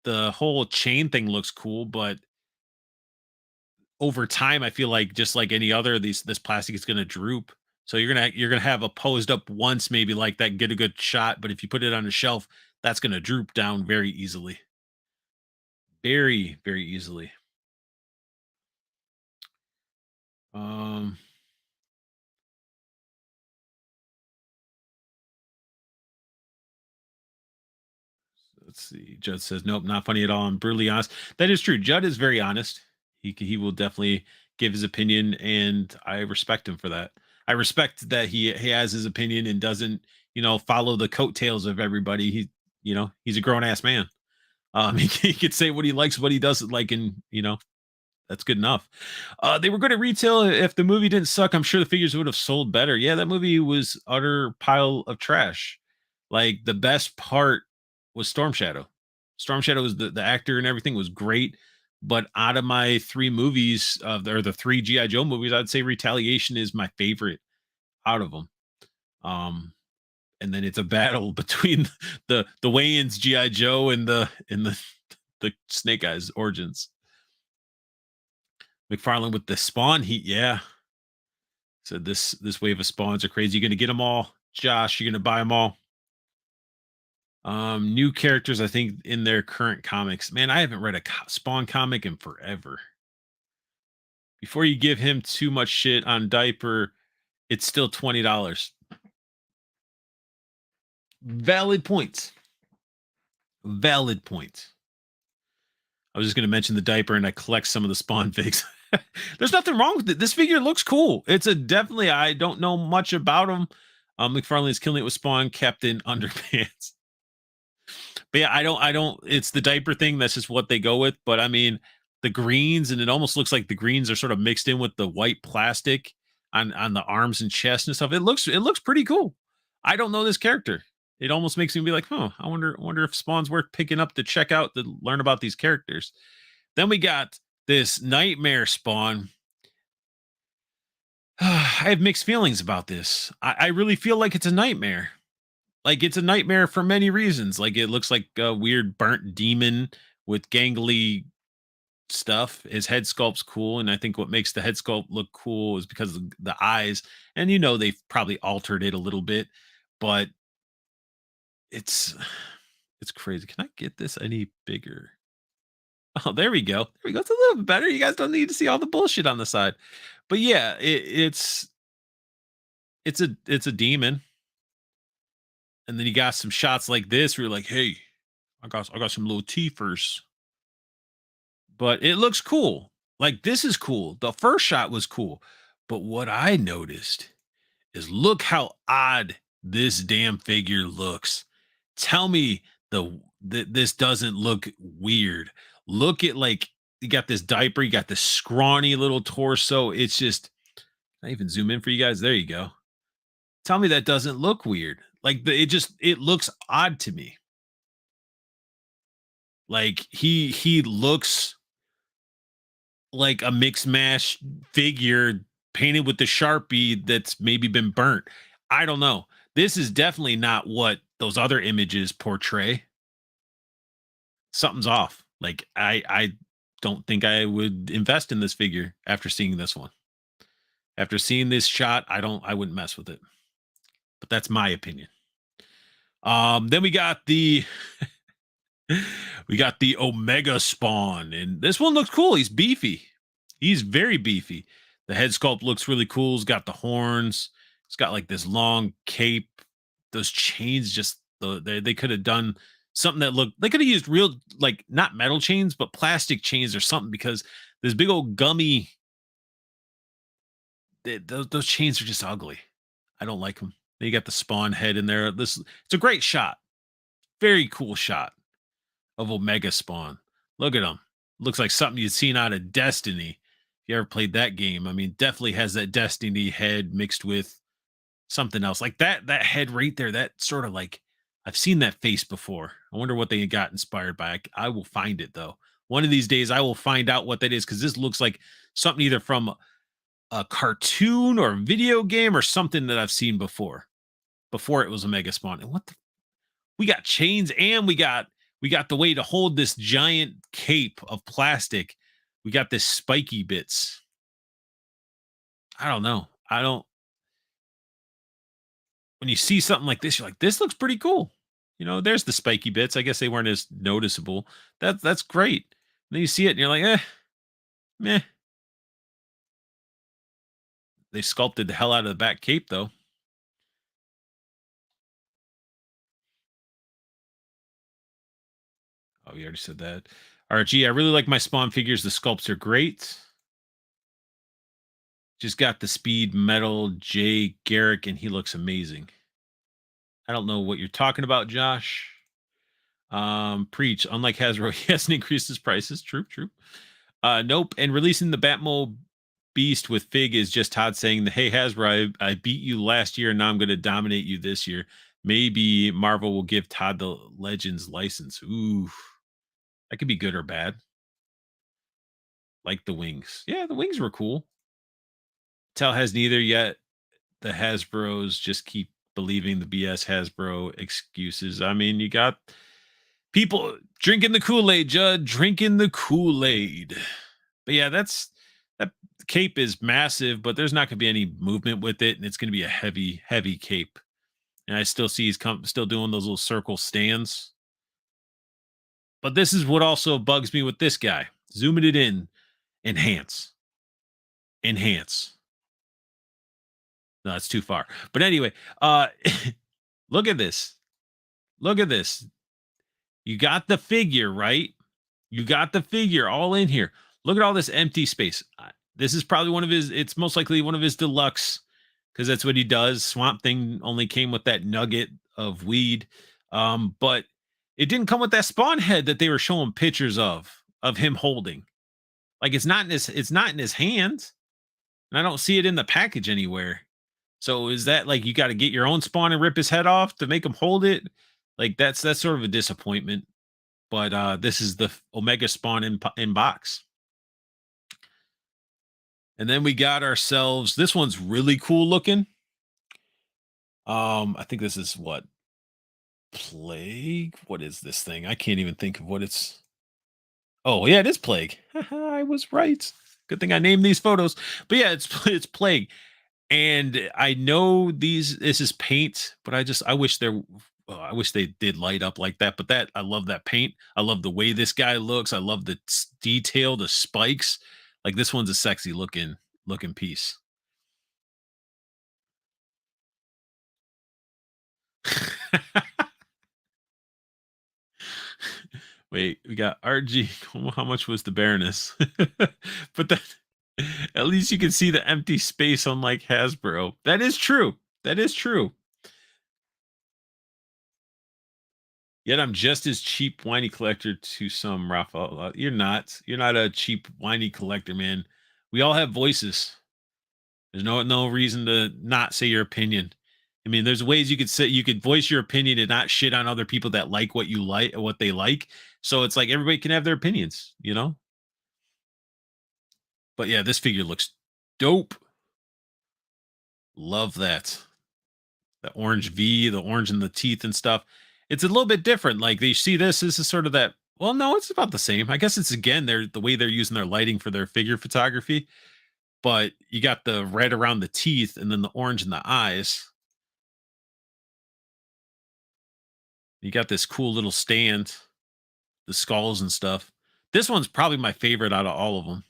the whole chain thing looks cool, but over time, I feel like just like any other, this plastic is going to droop. So you're gonna have a posed up once, maybe like that, get a good shot. But if you put it on a shelf, that's gonna droop down very easily, very very easily. Um, let's see. Judd says nope, not funny at all. I'm brutally honest. That is true. Judd is very honest. He will definitely give his opinion, and I respect him for that. I respect that he has his opinion and doesn't, follow the coattails of everybody. He's a grown ass man. He could say what he likes, what he doesn't like, and that's good enough. They were good at retail. If the movie didn't suck, I'm sure the figures would have sold better. Yeah, that movie was utter pile of trash. Like the best part was Storm Shadow. Storm Shadow was the actor and everything was great. But out of my three movies, or the three GI Joe movies, I'd say Retaliation is my favorite out of them. And then it's a battle between the Wayans GI Joe and the Snake Eyes Origins. McFarlane with the Spawn heat, yeah. So this wave of spawns are crazy. You're gonna get them all, Josh. You're gonna buy them all. New characters, I think, in their current comics. Man, I haven't read a Spawn comic in forever. Before you give him too much shit on diaper, it's still $20. Valid points. Valid points. I was just going to mention the diaper, and I collect some of the Spawn figs. There's nothing wrong with it. This figure looks cool. It's a definitely. I don't know much about him. McFarlane is killing it with Spawn, Captain Underpants. But yeah, I don't. It's the diaper thing. That's just what they go with. But I mean, the greens, and it almost looks like the greens are sort of mixed in with the white plastic on the arms and chest and stuff. It looks pretty cool. I don't know this character. It almost makes me be like, huh, I wonder if Spawn's worth picking up to check out to learn about these characters. Then we got this Nightmare Spawn. I have mixed feelings about this. I really feel like it's a nightmare. Like it's a nightmare for many reasons. Like it looks like a weird burnt demon with gangly stuff. His head sculpt's cool, and I think what makes the head sculpt look cool is because of the eyes. And they've probably altered it a little bit, but it's it's crazy. Can I get this any bigger? Oh, there we go. There we go. It's a little bit better. You guys don't need to see all the bullshit on the side. But yeah, it's a demon. And then you got some shots like this where you're like, hey, I got some little teethers. But it looks cool. Like this is cool. The first shot was cool. But what I noticed is look how odd this damn figure looks. Tell me this doesn't look weird. Look at like you got this diaper, you got this scrawny little torso. It's just I even zoom in for you guys. There you go. Tell me that doesn't look weird. Like it looks odd to me. Like he looks like a mix mash figure painted with the Sharpie that's maybe been burnt. I don't know. This is definitely not what those other images portray. Something's off. Like I don't think I would invest in this figure after seeing this one. After seeing this shot, I wouldn't mess with it. But that's my opinion. Then we got the we got the Omega Spawn, and this one looks cool. He's beefy. He's very beefy. The head sculpt looks really cool. He's got the horns. He's got like this long cape. Those chains just they could have done something that looked they could have used real like not metal chains but plastic chains or something because this big old gummy those chains are just ugly. I don't like them. You got the spawn head in there. This it's a great shot. Very cool shot of Omega Spawn. Look at him. Looks like something you'd seen out of Destiny. If you ever played that game, I mean, definitely has that Destiny head mixed with something else. Like that head right there, that sort of like I've seen that face before. I wonder what they got inspired by. I will find it though. One of these days I will find out what that is because this looks like something either from a cartoon or a video game or something that I've seen before it was Omega Spawn. And what the we got chains and we got the way to hold this giant cape of plastic. We got this spiky bits. I don't know. I don't when you see something like this, you're like, this looks pretty cool. There's the spiky bits. I guess they weren't as noticeable. That's great. Then you see it and you're like, meh. They sculpted the hell out of the back cape though. Oh, we already said that. RG, I really like my Spawn figures. The sculpts are great. Just got the speed metal Jay Garrick, and he looks amazing. I don't know what you're talking about, Josh. Preach. Unlike Hasbro, he hasn't increased his prices. True. Nope. And releasing the Batmobile Beast with Fig is just Todd saying, "Hey Hasbro, I beat you last year, and now I'm going to dominate you this year. Maybe Marvel will give Todd the Legends license." Ooh, that could be good or bad. Like the wings. Yeah, the wings were cool. Tell has neither yet. The Hasbros just keep believing the BS Hasbro excuses. I mean, you got people drinking the Kool-Aid, Judd, drinking the Kool-Aid. But yeah, that cape is massive, but there's not going to be any movement with it, and it's going to be a heavy, heavy cape. And I still see he's still doing those little circle stands. But this is what also bugs me with this guy. Zooming it in, enhance. No, it's too far. But anyway, look at this. Look at this. You got the figure, right? You got the figure all in here. Look at all this empty space. This is probably it's most likely one of his deluxe because that's what he does. Swamp Thing only came with that nugget of weed. But it didn't come with that spawn head that they were showing pictures of him holding. Like it's not in his hand. And I don't see it in the package anywhere. So is that like you got to get your own spawn and rip his head off to make him hold it? Like that's sort of a disappointment. But this is the Omega Spawn in box. And then we got ourselves this one's really cool looking. I think this is what Plague. What is this thing? I can't even think of what it's. Oh yeah, it is Plague. I was right. Good thing I named these photos. But yeah, it's it's Plague. And I know this is paint, but I wish I wish they did light up like that. But that I love that paint. I love the way this guy looks. I love the detail, the spikes. Like this one's a sexy looking piece. Wait, we got RG. How much was the Baroness? But that at least you can see the empty space on like Hasbro. That is true. That is true. Yet I'm just as cheap whiny collector to some Raphael. You're not. You're not a cheap whiny collector, man. We all have voices. There's no reason to not say your opinion. I mean, there's ways you could say you could voice your opinion and not shit on other people that like what you like or what they like. So it's like everybody can have their opinions, you know? But yeah, this figure looks dope. Love that. The orange V, the orange in the teeth and stuff. It's a little bit different. Like they see this is sort of that. Well, no, it's about the same. I guess it's again they're the way they're using their lighting for their figure photography. But you got the red around the teeth and then the orange in the eyes. You got this cool little stand, the skulls and stuff. This one's probably my favorite out of all of them.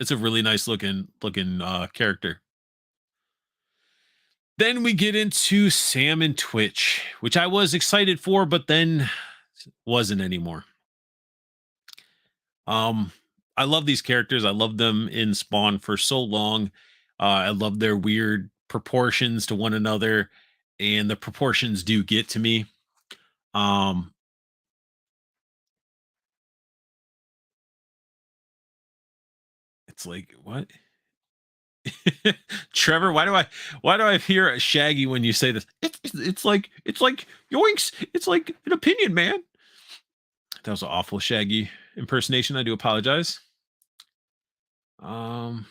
It's a really nice looking character. Then we get into Sam and Twitch, which I was excited for, but then wasn't anymore. Um, I love these characters. I love them in Spawn for so long. I love their weird proportions to one another, and the proportions do get to me. Um, it's like what? Trevor, why do I hear Shaggy when you say this? It's like yoinks. It's like an opinion, man. That was an awful Shaggy impersonation. I do apologize. Um,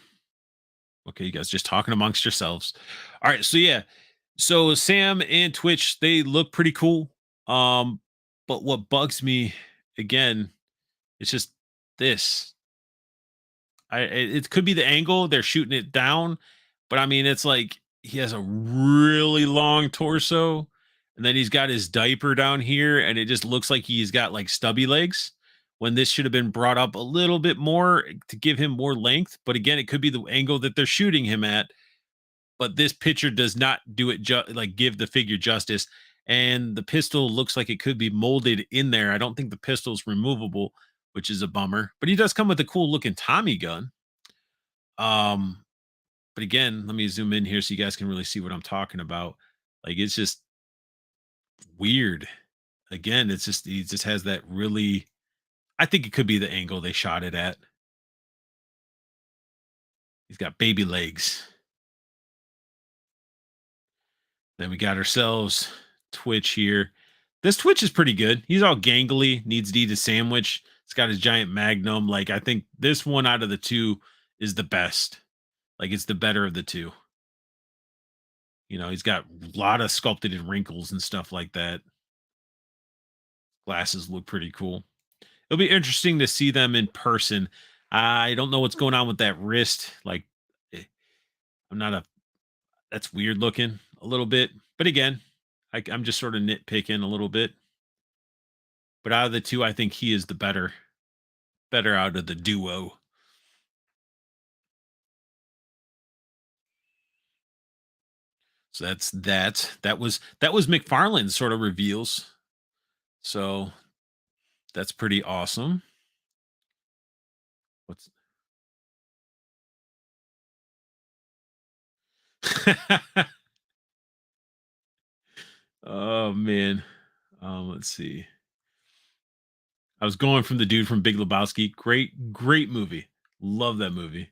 okay, you guys just talking amongst yourselves. All right, so yeah, so Sam and Twitch they look pretty cool. Um, but what bugs me again, it's just this. It could be the angle they're shooting it down, but I mean it's like he has a really long torso, and then he's got his diaper down here, and it just looks like he's got like stubby legs. When this should have been brought up a little bit more to give him more length, but again, it could be the angle that they're shooting him at. But this picture does not do it like give the figure justice. And the pistol looks like it could be molded in there. I don't think the pistol's removable, which is a bummer. But he does come with a cool looking Tommy gun. Um, but again, let me zoom in here so you guys can really see what I'm talking about. Like it's just weird. Again, it's just he just has that really. I think it could be the angle they shot it at. He's got baby legs. Then we got ourselves Twitch here. This Twitch is pretty good. He's all gangly, needs to eat a sandwich. It's got his giant magnum. Like I think this one out of the two is the best. Like it's the better of the two. You know, he's got a lot of sculpted in wrinkles and stuff like that. Glasses look pretty cool. It'll be interesting to see them in person. I don't know what's going on with that wrist. Like, eh, I'm not a. That's weird looking a little bit. But again, I'm just sort of nitpicking a little bit. But out of the two, I think he is the better out of the duo. So that's that. That was McFarlane's sort of reveals. So that's pretty awesome. What's oh man. Let's see. I was going from the dude from Big Lebowski. Great movie. Love that movie.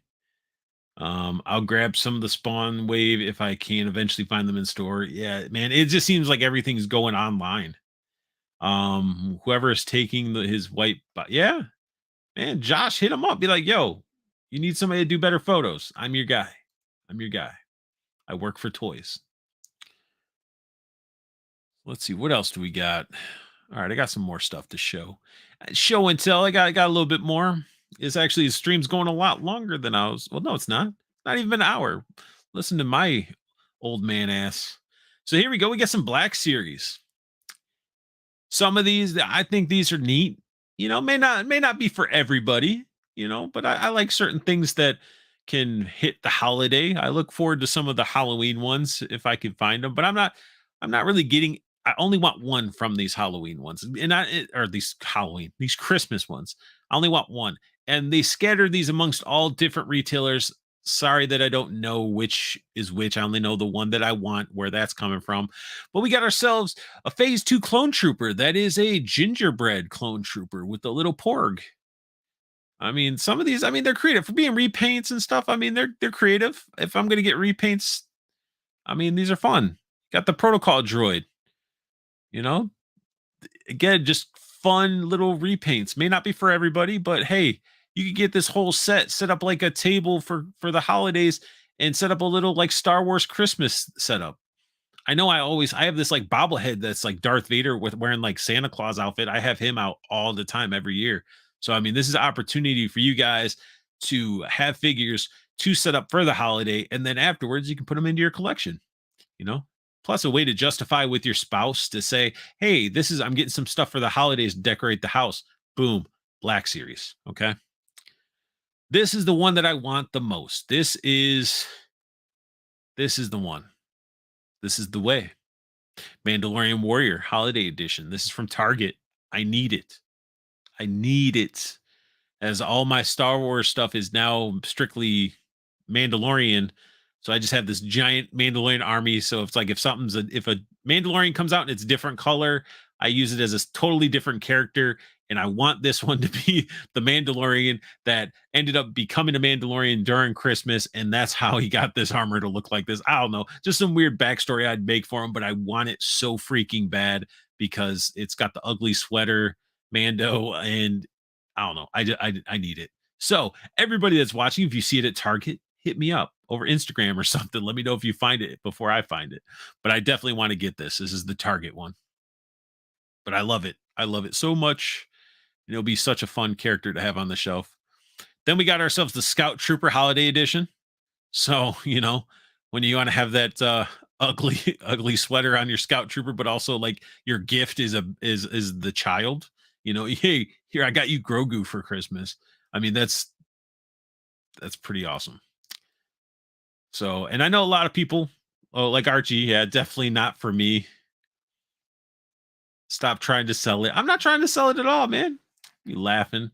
I'll grab some of the Spawn Wave if I can eventually find them in store. Yeah, man, it just seems like everything's going online. Whoever is taking his white, yeah, man, Josh, hit him up. Be like, yo, you need somebody to do better photos. I'm your guy. I'm your guy. I work for toys. Let's see, what else do we got? All right, I got some more stuff to show. Show and tell. I got a little bit more. It's actually the stream's going a lot longer than I was. Well, no, it's not. Not even an hour. Listen to my old man ass. So here we go. We got some Black Series. Some of these, I think these are neat. May not be for everybody, but I like certain things that can hit the holiday. I look forward to some of the Halloween ones if I can find them, but I'm not really getting. I only want one from these Halloween ones, and or these Christmas ones. I only want one, and they scatter these amongst all different retailers. Sorry that I don't know which is which. I only know the one that I want, where that's coming from. But we got ourselves a phase 2 clone trooper that is a gingerbread clone trooper with the little porg. I mean, some of these, I mean, they're creative for being repaints and stuff. I mean, they're creative. If I'm gonna get repaints, I mean, these are fun. Got the protocol droid, you know. Again, just fun little repaints. May not be for everybody, but hey, you could get this whole set up like a table for the holidays and set up a little like Star Wars Christmas setup. I know I have this like bobblehead that's like Darth Vader with wearing like Santa Claus outfit. I have him out all the time every year. So I mean, this is an opportunity for you guys to have figures to set up for the holiday, and then afterwards you can put them into your collection. You know, plus a way to justify with your spouse to say, "Hey, I'm getting some stuff for the holidays to decorate the house." Boom, Black Series. Okay, this is the one that I want the most. This is the one. This is the way. Mandalorian Warrior Holiday Edition. This is from Target. I need it. I need it. As all my Star Wars stuff is now strictly Mandalorian. So I just have this giant Mandalorian army. So it's like if a Mandalorian comes out and it's different color, I use it as a totally different character. And I want this one to be the Mandalorian that ended up becoming a Mandalorian during Christmas. And that's how he got this armor to look like this. I don't know. Just some weird backstory I'd make for him, but I want it so freaking bad because it's got the ugly sweater, Mando, and I don't know. I need it. So everybody that's watching, if you see it at Target, hit me up over Instagram or something. Let me know if you find it before I find it. But I definitely want to get this. This is the Target one. But I love it. I love it so much. It'll be such a fun character to have on the shelf. Then we got ourselves the Scout Trooper Holiday Edition. So, when you want to have that ugly, ugly sweater on your Scout Trooper, but also like your gift is the child. Hey, here I got you Grogu for Christmas. I mean, that's pretty awesome. So, and I know a lot of people, oh, like Archie, yeah, definitely not for me. Stop trying to sell it. I'm not trying to sell it at all, man. You laughing?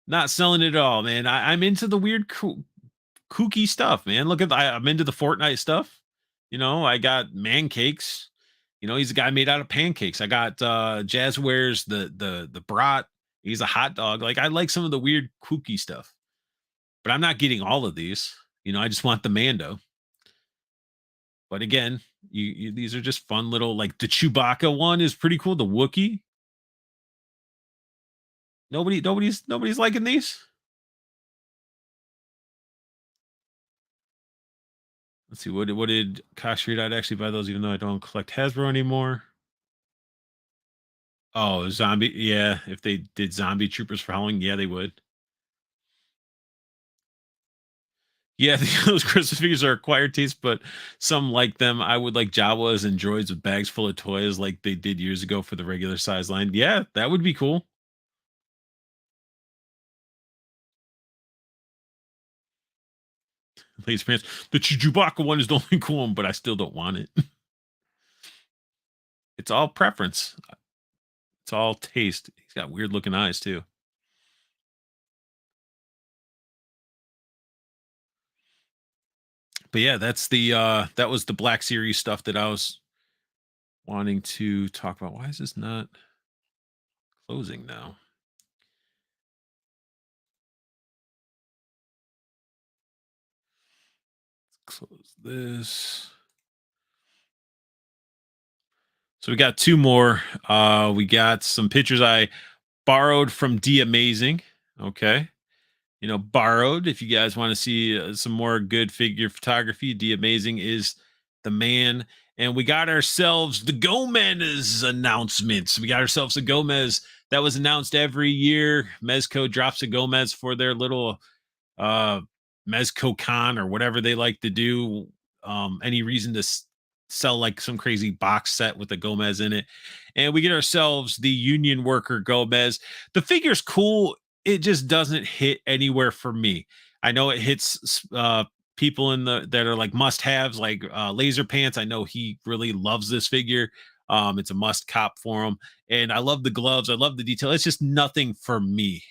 Not selling it at all, man. I'm into the weird, kooky stuff, man. I'm into the Fortnite stuff. I got man cakes. He's a guy made out of pancakes. I got Jazz wears the brat. He's a hot dog. Like I like some of the weird kooky stuff, but I'm not getting all of these. I just want the Mando. But again, these are just fun little like the Chewbacca one is pretty cool. The Wookiee. Nobody's liking these. Let's see, what did Kosh read? I'd actually buy those even though I don't collect Hasbro anymore. Oh, zombie. Yeah, if they did zombie troopers for Halloween, yeah, they would. Yeah, those Christmas figures are acquired taste, but some like them. I would like Jawas and droids with bags full of toys like they did years ago for the regular size line. Yeah, that would be cool. Lace pants. The Chewbacca one is the only cool one, but I still don't want it. It's all preference. It's all taste. He's got weird looking eyes too. But yeah, that was the Black Series stuff that I was wanting to talk about. Why is this not closing now? Let's close this. So we got two more. We got some pictures I borrowed from D Amazing. Okay. Borrowed. If you guys want to see some more good figure photography, D Amazing is the man. and we got ourselves the Gomez announcements. We got ourselves a Gomez that was announced every year. Mezco drops a Gomez for their little uh Mezco Con or whatever they like to do. Any reason to sell like some crazy box set with a Gomez in it. And we get ourselves the Union Worker Gomez. The figure's cool. It just doesn't hit anywhere for me. I know it hits people in the that are like must haves, like Laser Pants. I know he really loves this figure. It's a must cop for him. And I love the gloves. I love the detail. It's just nothing for me.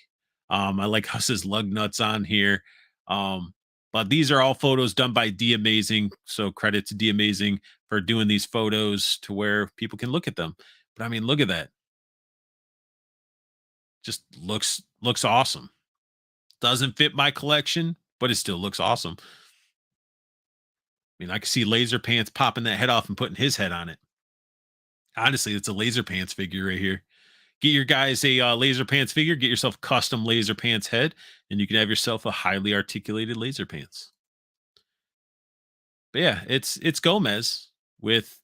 I like how it says lug nuts on here. Um, but these are all photos done by D Amazing. So credit to D Amazing for doing these photos to where people can look at them. But I mean, look at that. Just looks awesome. Doesn't fit my collection, but it still looks awesome. I mean, I can see Laser Pants popping that head off and putting his head on it. Honestly, it's a Laser Pants figure right here. Get your guys a Laser Pants figure. Get yourself a custom Laser Pants head, and you can have yourself a highly articulated Laser Pants. But yeah, it's Gomez with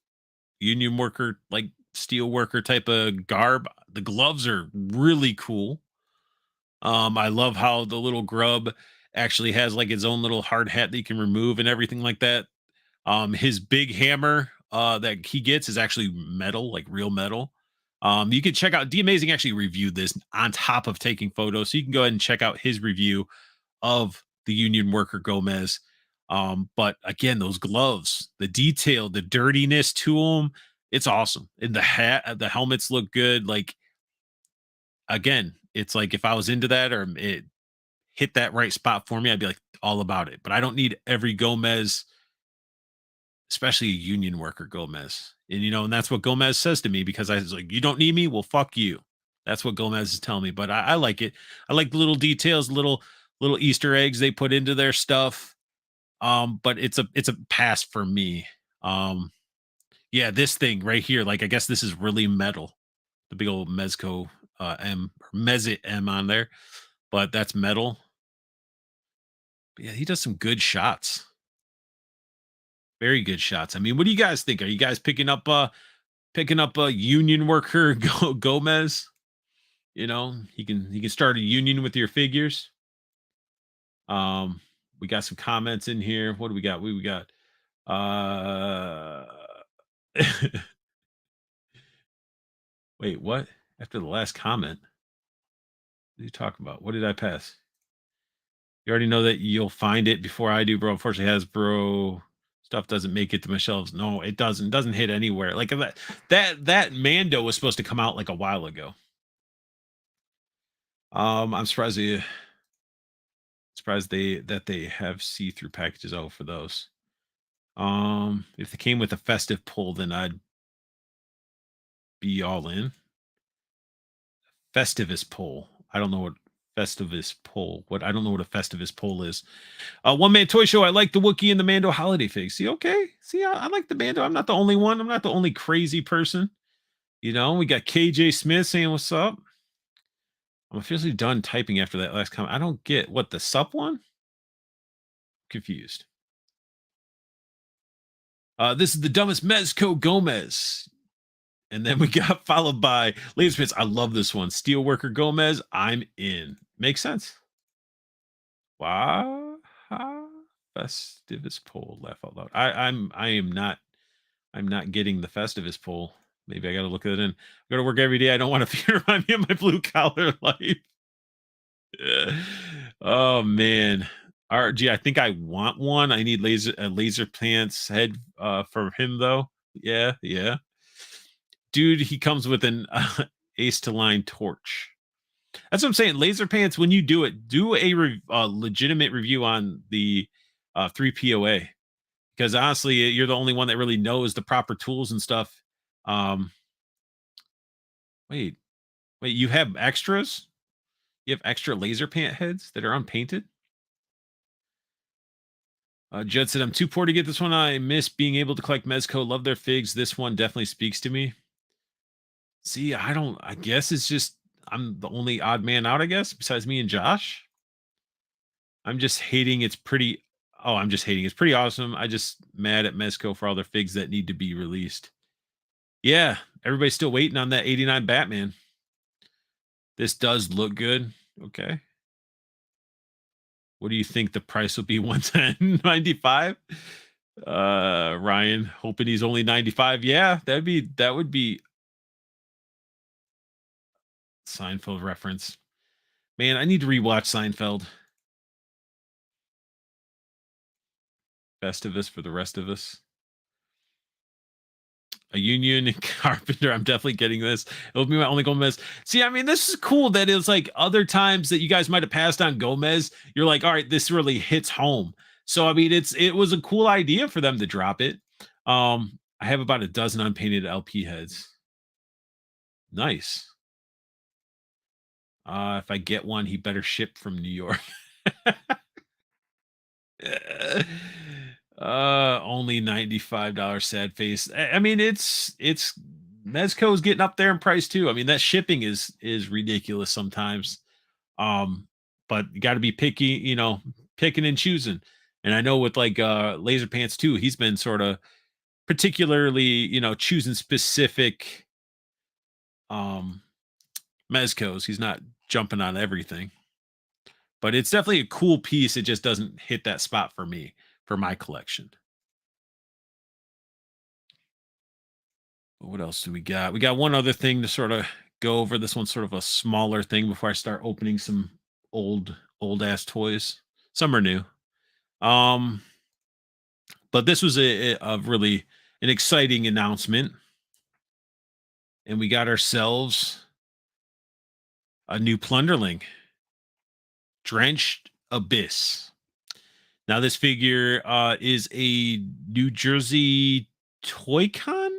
union worker, like steel worker type of garb. The gloves are really cool. I love how the little grub actually has like its own little hard hat that you can remove and everything like that. His big hammer that he gets is actually metal, like real metal. You can check out D Amazing actually reviewed this on top of taking photos, so you can go ahead and check out his review of the Union Worker Gomez. But again, those gloves, the detail, the dirtiness to them, it's awesome. And the hat, the helmets look good. Like again, it's like if I was into that or it hit that right spot for me, I'd be like all about it. But I don't need every Gomez, especially a union worker Gomez. And and that's what Gomez says to me because I was like, you don't need me? Well, fuck you. That's what Gomez is telling me. But I like it. I like the little details, little Easter eggs they put into their stuff. But it's a pass for me. Yeah, this thing right here, like I guess this is really metal. The big old Mezco M or Mezit M on there, but that's metal. But yeah, he does some good shots. Very good shots. I mean, what do you guys think? Are you guys picking up a union worker Gomez? He can start a union with your figures. We got some comments in here. What do we got? We got uh wait, what? After the last comment, what are you talking about? What did I pass? You already know that you'll find it before I do, bro. Unfortunately, Hasbro stuff doesn't make it to my shelves. No, it doesn't. It doesn't hit anywhere. Like that Mando was supposed to come out like a while ago. I'm surprised they have see-through packages out for those. If they came with a festive pull, then I'd be all in. Festivus pull. I don't know what Festivus pull. I don't know what a Festivus pull is. One man toy show. I like the Wookiee and the Mando holiday fig. See, okay. See, I like the Mando. I'm not the only one. I'm not the only crazy person. We got KJ Smith saying what's up. I'm officially done typing after that last comment. I don't get what the sup one. Confused. This is the dumbest Mezco Gomez. And then we got followed by Ladies Pits. I love this one. Steelworker Gomez. I'm in. Makes sense. Wow. Festivus poll. Laugh out loud. I'm not getting the Festivus poll. Maybe I gotta look at it in. I go to work every day. I don't want to fear remind me of my blue collar life. Oh man. RG, I think I want one. I need laser pants head for him though. Yeah. Dude, he comes with an ace to line torch. That's what I'm saying. Laser pants, when you do it, do a legitimate review on the 3POA because honestly, you're the only one that really knows the proper tools and stuff. Wait, you have extras? You have extra laser pant heads that are unpainted? Judd said, I'm too poor to get this one. I miss being able to collect Mezco. Love their figs. This one definitely speaks to me. See, I guess it's just, I'm the only odd man out, I guess, besides me and Josh. I'm just hating it's pretty Oh, I'm just hating. It's pretty awesome. I just mad at Mezco for all their figs that need to be released. Yeah, everybody's still waiting on that 89 Batman. This does look good. Okay. What do you think the price will be? 110, 95? Ryan hoping he's only 95. Yeah, that would be Seinfeld reference. Man, I need to rewatch Seinfeld. Festivus for the rest of us. A Union and Carpenter. I'm definitely getting this. It'll be my only Gomez. See, I mean, this is cool that it's like other times that you guys might have passed on Gomez. You're like, all right, this really hits home. So I mean, it was a cool idea for them to drop it. I have about a dozen unpainted LP heads. Nice. If I get one, he better ship from New York. Only $95 sad face. I mean, it's Mezco's getting up there in price too. I mean, that shipping is ridiculous sometimes. But you got to be picky, picking and choosing. And I know with like Laser Pants too, he's been sort of particularly, choosing specific um Mezcos. He's not jumping on everything. But it's definitely a cool piece. It just doesn't hit that spot for me for my collection. What else do we got? We got one other thing to sort of go over. This one's sort of a smaller thing before I start opening some old ass toys. Some are new. Um, but this was a really an exciting announcement, and we got ourselves a new Plunderling, Drenched Abyss. Now, this figure is a New Jersey Toy Con.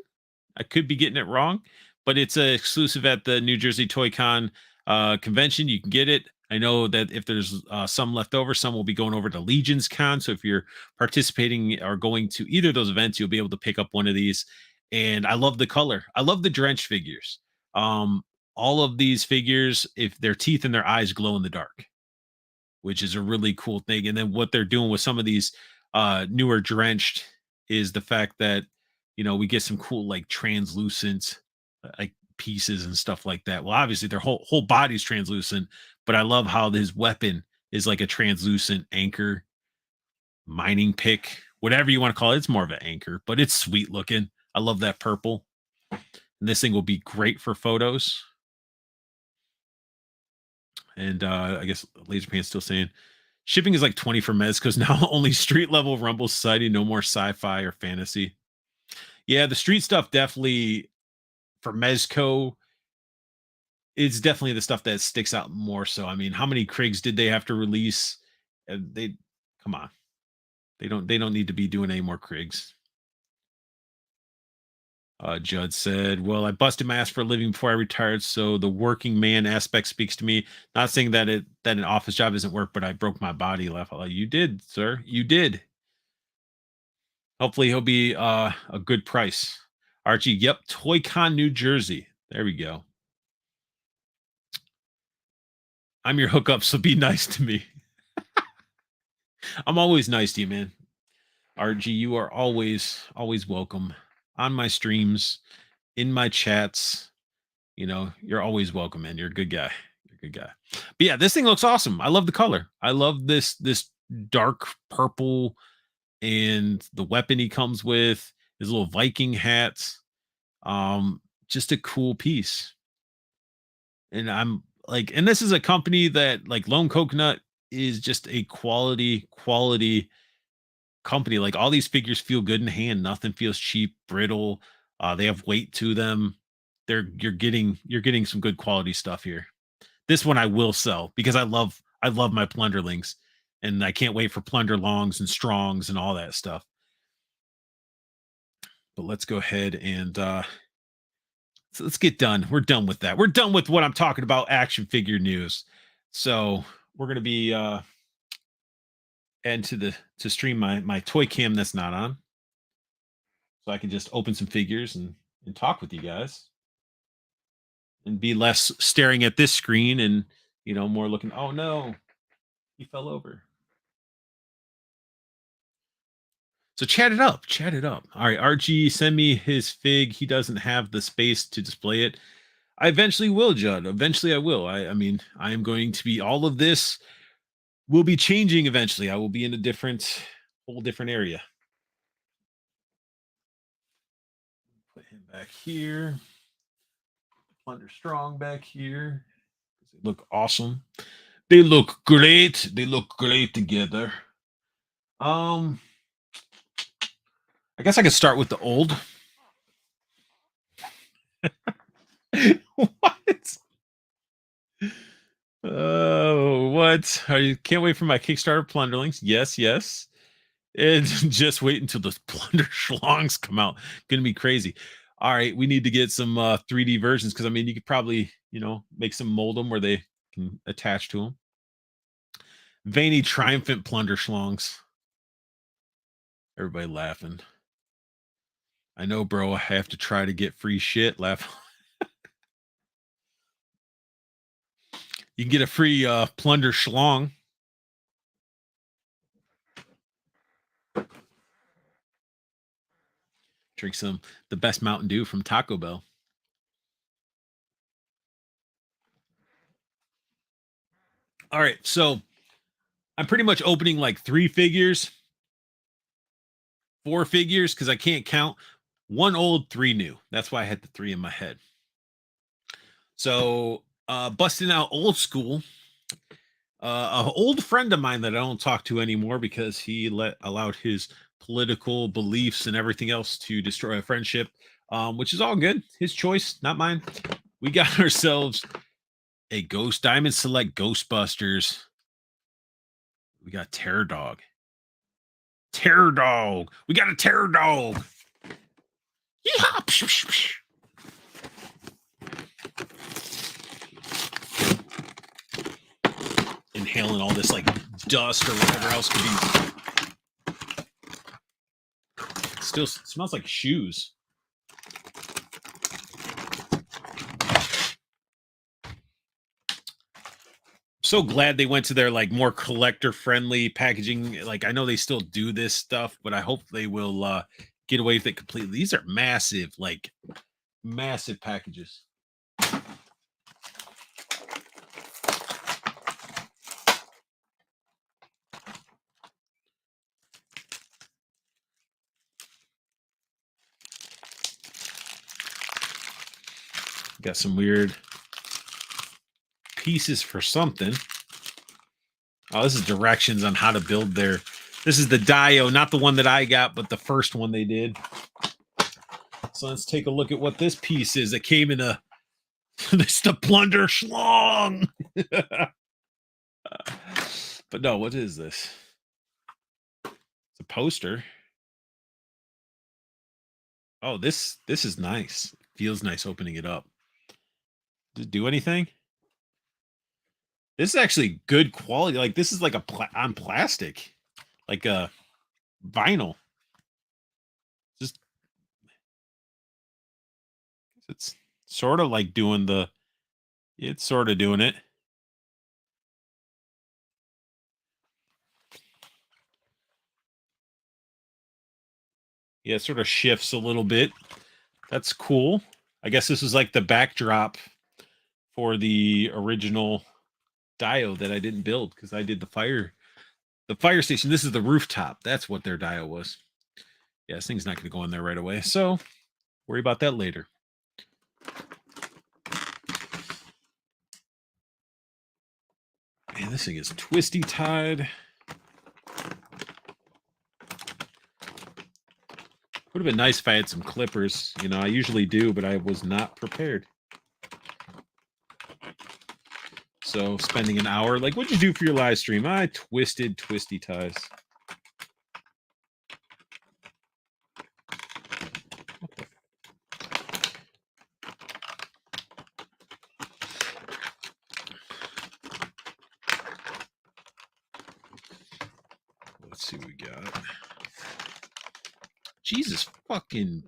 I could be getting it wrong, but it's a exclusive at the New Jersey Toy Con convention. You can get it. I know that if there's some left over, some will be going over to Legion's Con. So if you're participating or going to either of those events, you'll be able to pick up one of these. And I love the color. I love the drenched figures. All of these figures, if their teeth and their eyes glow in the dark, which is a really cool thing. And then what they're doing with some of these newer drenched is the fact that we get some cool like translucent like pieces and stuff like that. Well, obviously their whole body's translucent, but I love how his weapon is like a translucent anchor, mining pick, whatever you want to call it. It's more of an anchor, but it's sweet looking. I love that purple. And this thing will be great for photos. And I guess Laser Pants still saying shipping is like 20 for Mez because now only street level Rumble Society, no more sci-fi or fantasy. Yeah, the street stuff definitely for Mezco, it's definitely the stuff that sticks out more so. I mean, how many Krigs did they have to release? They come on. They don't need to be doing any more Krigs. Judd said, "Well, I busted my ass for a living before I retired, so the working man aspect speaks to me. Not saying that an office job isn't work, but I broke my body." Laugh out loud. You did, sir. You did. Hopefully, he'll be a good price. Archie, yep, ToyCon, New Jersey. There we go. I'm your hookup, so be nice to me. I'm always nice to you, man. RG, you are always welcome on my streams, in my chats. You're always welcome, man. You're a good guy. You're a good guy. But yeah, this thing looks awesome. I love the color. I love this dark purple and the weapon he comes with, his little Viking hat. Just a cool piece. And I'm like, and this is a company that like Lone Coconut is just a quality company. Like all these figures feel good in hand. Nothing feels cheap, brittle. They have weight to them. You're getting some good quality stuff here. This one I will sell because I love my plunderlings, and I can't wait for plunder longs and strongs and all that stuff. But let's go ahead and so let's get done. We're done with that. We're done with what I'm talking about action figure news. So we're gonna be and to stream my toy cam that's not on, so I can just open some figures and talk with you guys and be less staring at this screen and more looking. Oh no, he fell over. So chat it up, chat it up. All right, Archie, send me his fig. He doesn't have the space to display it. I eventually will, Judd. Eventually I will. I mean, I am going to be all of this will be changing eventually. I will be in a whole different area. Put him back here. Plunder Strong back here. They look awesome. They look great. They look great together. I guess I could start with the old. What? Oh, what? Are you can't wait for my Kickstarter plunderlings? Yes, yes. And just wait until the plunder schlongs come out. Gonna be crazy. All right, we need to get some 3D versions because I mean you could probably, make some mold them where they can attach to them. Veiny triumphant plunder schlongs. Everybody laughing. I know, bro. I have to try to get free shit. Laugh. You can get a free plunder schlong. Drink the best Mountain Dew from Taco Bell. All right, so I'm pretty much opening like 3 figures, 4 figures because I can't count. 1 old, 3 new. That's why I had the 3 in my head. So busting out old school. An old friend of mine that I don't talk to anymore because he allowed his political beliefs and everything else to destroy a friendship, which is all good. His choice, not mine. We got ourselves a Ghost Diamond Select Ghostbusters. We got Terror Dog. Terror Dog. We got a Terror Dog. Yeehaw! Inhaling all this like dust or whatever else could be. It still smells like shoes. So glad they went to their like more collector friendly packaging. Like I know they still do this stuff, but I hope they will get away with it completely. These are massive, like massive packages. Got some weird pieces for something. Oh, this is directions on how to build their. This is the Dio, not the one that I got, but the first one they did. So let's take a look at what this piece is. It came in a. This the plunder schlong. But no, what is this? It's a poster. Oh, this is nice. Feels nice opening it up. Did it do anything? This is actually good quality. Like this is like on plastic, like a vinyl. Just it's sort of like doing the. It's sort of doing it. Yeah, it sort of shifts a little bit. That's cool. I guess this is like the backdrop for the original Dio that I didn't build because I did the fire station. This is the rooftop. That's what their Dio was. Yeah, this thing's not going to go in there right away. So worry about that later. Man, this thing is twisty tied. Would have been nice if I had some clippers. I usually do, but I was not prepared. So spending an hour, like, what'd you do for your live stream? I twisted twisty ties. Let's see what we got. Jesus fucking.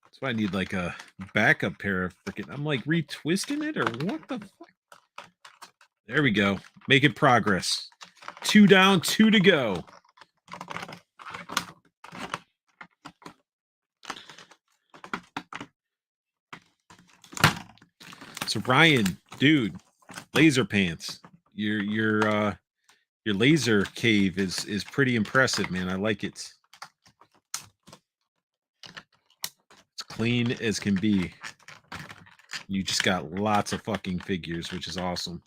That's why I need like a backup pair of freaking. I'm like retwisting it or what the fuck? There we go. Making progress. 2 down, 2 to go. So Ryan, dude, laser pants. Your laser cave is pretty impressive, man. I like it. It's clean as can be. You just got lots of fucking figures, which is awesome.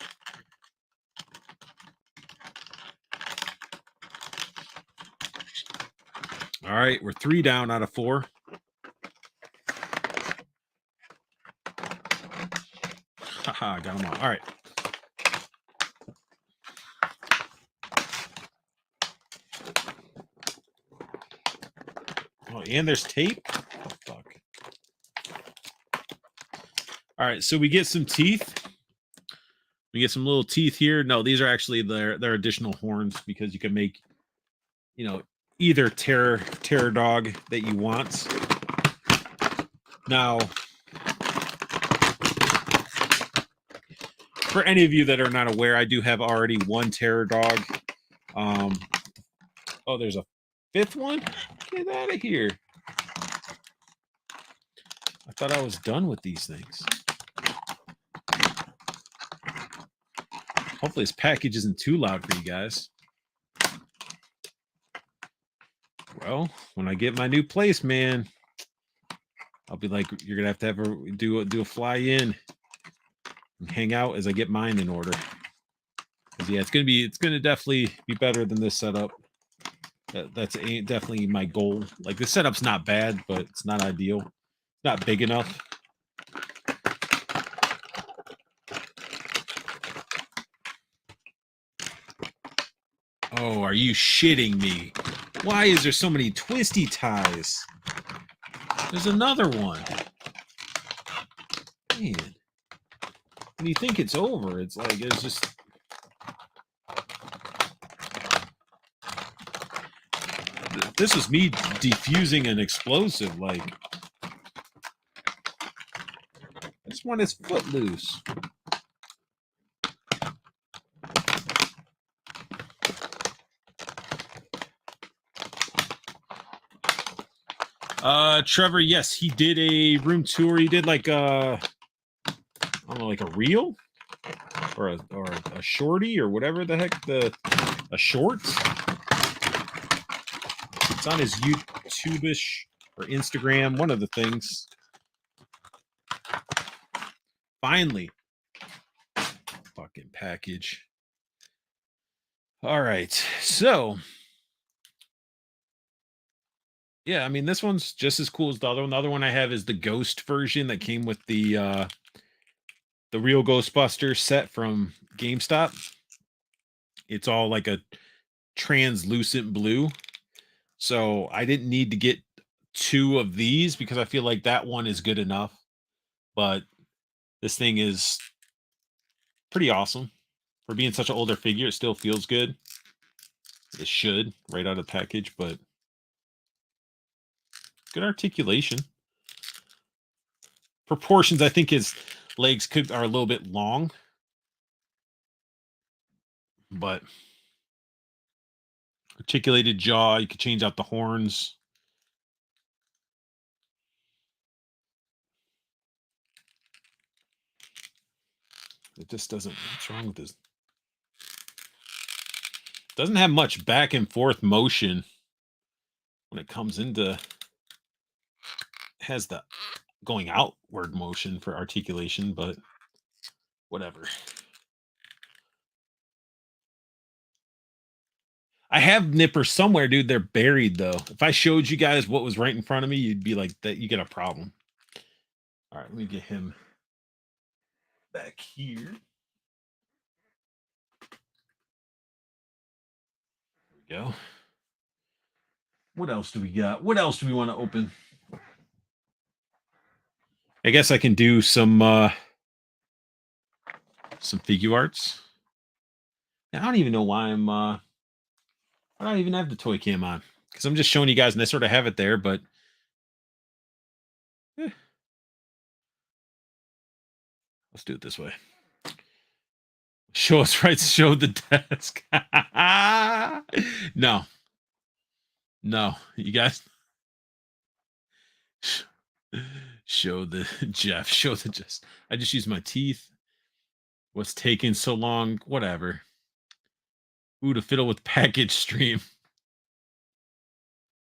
All right, we're 3 down out of 4. Haha, got them all. All right. Oh, and there's tape? Oh, fuck. All right, so we get some teeth. We get some little teeth here. No, these are actually their additional horns because you can make, you know, either terror dog that you want. Now, for any of you that are not aware, I do have already one terror dog. Oh, there's a 5th one? Get out of here. I thought I was done with these things. Hopefully this package isn't too loud for you guys. Well, when I get my new place, man, I'll be like, you're gonna have to do a fly in and hang out as I get mine in order. Because yeah, it's gonna definitely be better than this setup. That's definitely my goal. Like this setup's not bad, but it's not ideal. It's not big enough. Oh, are you shitting me? Why is there so many twisty ties? There's another one. Man. When you think it's over, it's like it's just this is me defusing an explosive, like this one is footloose. Trevor, yes, he did a room tour. He did like I don't know, like a reel or a shorty or whatever the heck a short. It's on his YouTube-ish or Instagram, one of the things. Finally. Fucking package. All right. So yeah, I mean this one's just as cool as the other one. The other one I have is the ghost version that came with the real Ghostbusters set from GameStop. It's all like a translucent blue. So I didn't need to get 2 of these because I feel like that one is good enough. But this thing is pretty awesome. For being such an older figure, it still feels good. It should, right out of the package, but good articulation. Proportions, I think his legs are a little bit long. But articulated jaw, you could change out the horns. It just doesn't. What's wrong with this? Doesn't have much back and forth motion when it comes into. It has the going outward motion for articulation, but whatever. I have nippers somewhere, dude. They're buried though. If I showed you guys what was right in front of me, you'd be like, "That you get a problem." All right, let me get him back here. There we go. What else do we got? What else do we want to open? I guess I can do some figure arts. I don't even know why I don't even have the toy cam on because I'm just showing you guys and I sort of have it there, but let's do it this way. Show us right. Show the desk. No, no, you guys. Show the Jeff. Show the just. I just use my teeth. What's taking so long? Whatever. Ooh, to fiddle with package stream.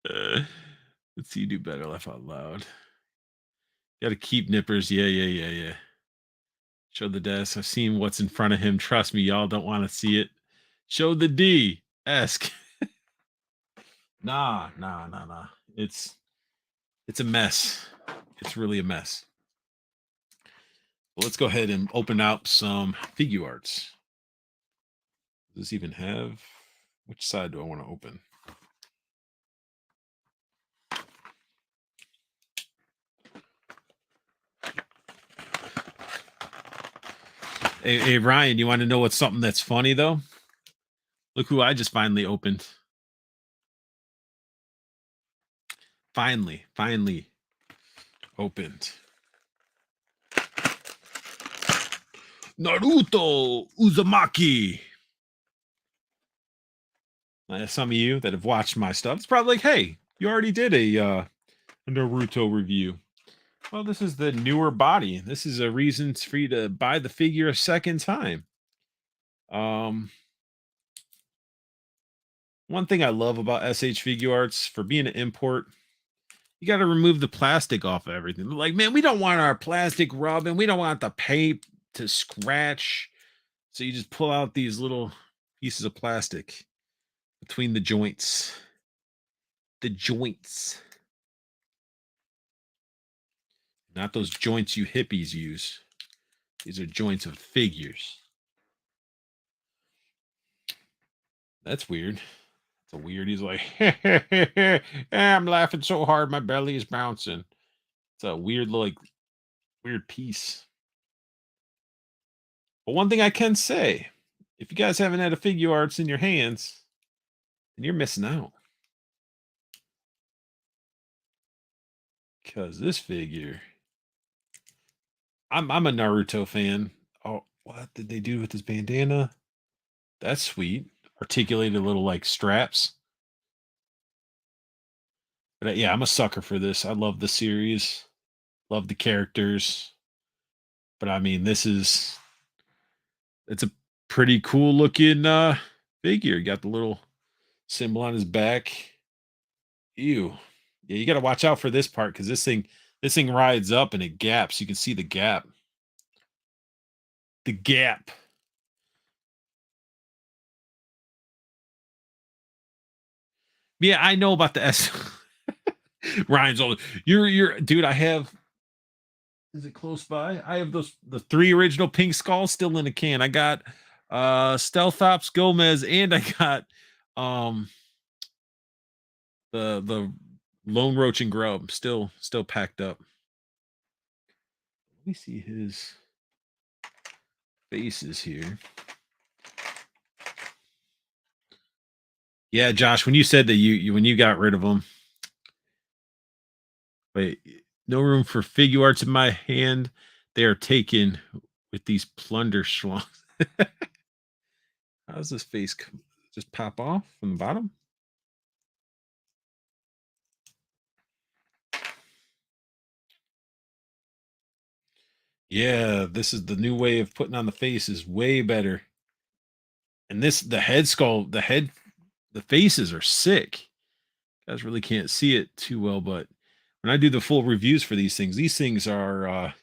Let's see you do better. Laugh out loud. Got to keep nippers. Yeah, yeah, yeah, yeah. Show the desk. I've seen what's in front of him. Trust me, y'all don't want to see it. Show the D. Esk. Nah, nah, nah, nah. It's a mess. It's really a mess. Well, let's go ahead and open up some figure arts. Does this even have? Which side do I want to open? Hey, Ryan, you want to know what's something that's funny though? Look who I just finally opened. Finally opened. Naruto Uzumaki. Some of you that have watched my stuff, it's probably like, hey, you already did a Naruto review. Well, this is the newer body. This is a reason for you to buy the figure a second time. One thing I love about SH Figure Arts, for being an import, you got to remove the plastic off of everything. Like, man, we don't want our plastic rubbing. We don't want the paint to scratch. So you just pull out these little pieces of plastic between the joints. The joints. Not those joints you hippies use. These are joints of figures. That's weird. It's a weird. He's like, I'm laughing so hard, my belly is bouncing. It's a weird, like, weird piece. But one thing I can say, if you guys haven't had a figure arts in your hands, then you're missing out. Because this figure, I'm a Naruto fan. Oh, what did they do with this bandana? That's sweet. Articulated little like straps. But yeah, I'm a sucker for this. I love the series, love the characters. But I mean, it's a pretty cool looking figure. You got the little symbol on his back. Ew. Yeah, you got to watch out for this part because this thing rides up and it gaps. You can see the gap. The gap. Yeah, I know about the S. Ryan's old. You're dude. I have. Is it close by? I have the three original pink skulls still in a can. I got Stealthops Gomez and I got um the Lone Roach and Grub still packed up. Let me see his faces here. Yeah, Josh, when you said that when you got rid of them, wait, no room for figure arts in my hand. They are taken with these plunder schlongs. How does this face just pop off from the bottom? Yeah, this is the new way of putting on the face is way better. And the head sculpt, the faces are sick. You guys really can't see it too well, but when I do the full reviews for these things are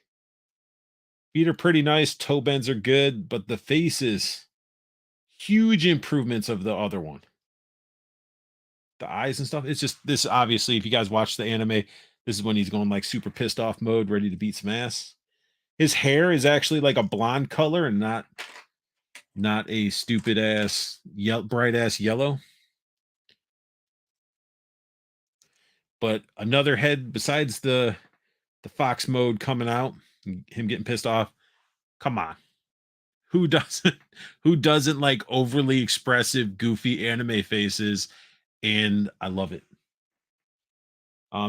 feet are pretty nice, toe bends are good, but the faces, huge improvements of the other one. The eyes and stuff. It's just this obviously, if you guys watch the anime, this is when he's going like super pissed off mode, ready to beat some ass. His hair is actually like a blonde color and not a stupid ass bright ass yellow. But another head besides the fox mode coming out, him getting pissed off. Come on. Who doesn't who doesn't like overly expressive goofy anime faces, and I love it.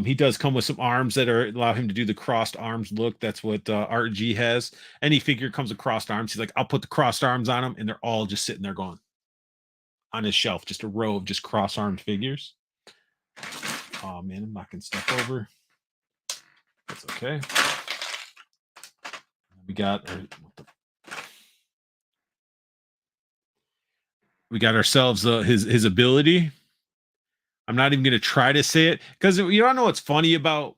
He does come with some arms that are allow him to do the crossed arms look. That's what RG has. Any figure comes with crossed arms. He's like, I'll put the crossed arms on him, and they're all just sitting there going on his shelf, just a row of just cross-armed figures. Oh man, I'm knocking stuff over. That's okay. We got we got ourselves his ability. I'm not even going to try to say it because you don't know what's funny about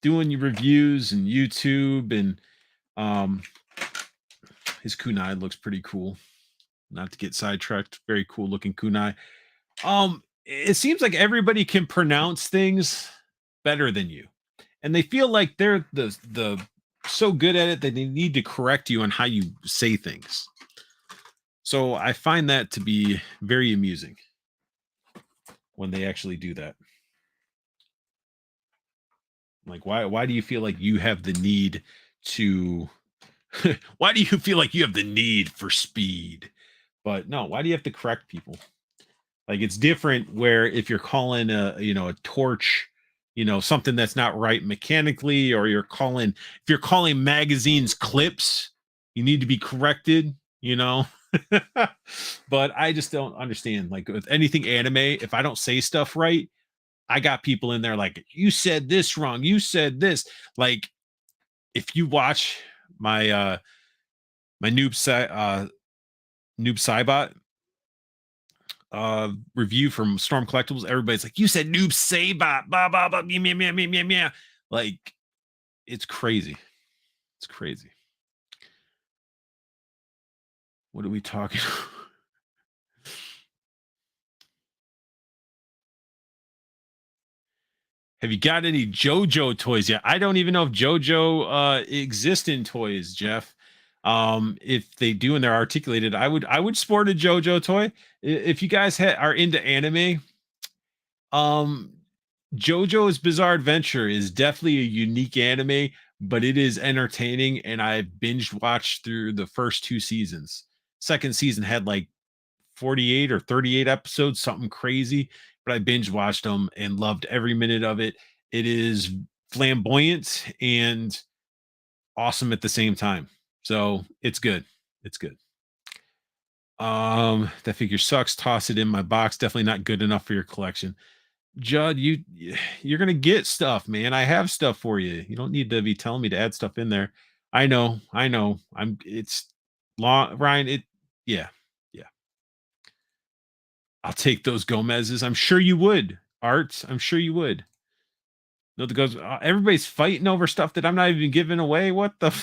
doing your reviews and YouTube and um his kunai looks pretty cool. Not to get sidetracked, very cool looking kunai. It seems like everybody can pronounce things better than you, and they feel like they're the so good at it that they need to correct you on how you say things. So I find that to be very amusing when they actually do that. Like, why do you feel like you have the need to why do you feel like you have the need for speed? But no, why do you have to correct people? Like it's different where if you're calling a torch, something that's not right mechanically, or if you're calling magazines clips, you need to be corrected, you know. But I just don't understand. Like with anything anime, if I don't say stuff right, I got people in there like, you said this wrong, you said this. Like if you watch my noob Cybot review from Storm Collectibles, everybody's like, you said noob Cybot, blah blah blah, meow meow meow meow meow meow. Like it's crazy. It's crazy. What are we talking about? Have you got any JoJo toys yet? I don't even know if JoJo exists in toys, Jeff. If they do and they're articulated, I would sport a JoJo toy. If you guys are into anime, um, JoJo's Bizarre Adventure is definitely a unique anime, but it is entertaining, and I binge watched through the first two seasons. Second season had like 48 or 38 episodes, something crazy, but I binge watched them and loved every minute of it. It is flamboyant and awesome at the same time. So it's good. It's good. That figure sucks. Toss it in my box. Definitely not good enough for your collection. Judd, you're gonna get stuff, man. I have stuff for you. You don't need to be telling me to add stuff in there. I know. It's long, Ryan. Yeah, yeah. I'll take those Gomez's. I'm sure you would, Art. I'm sure you would. No, the goes. Everybody's fighting over stuff that I'm not even giving away. What the?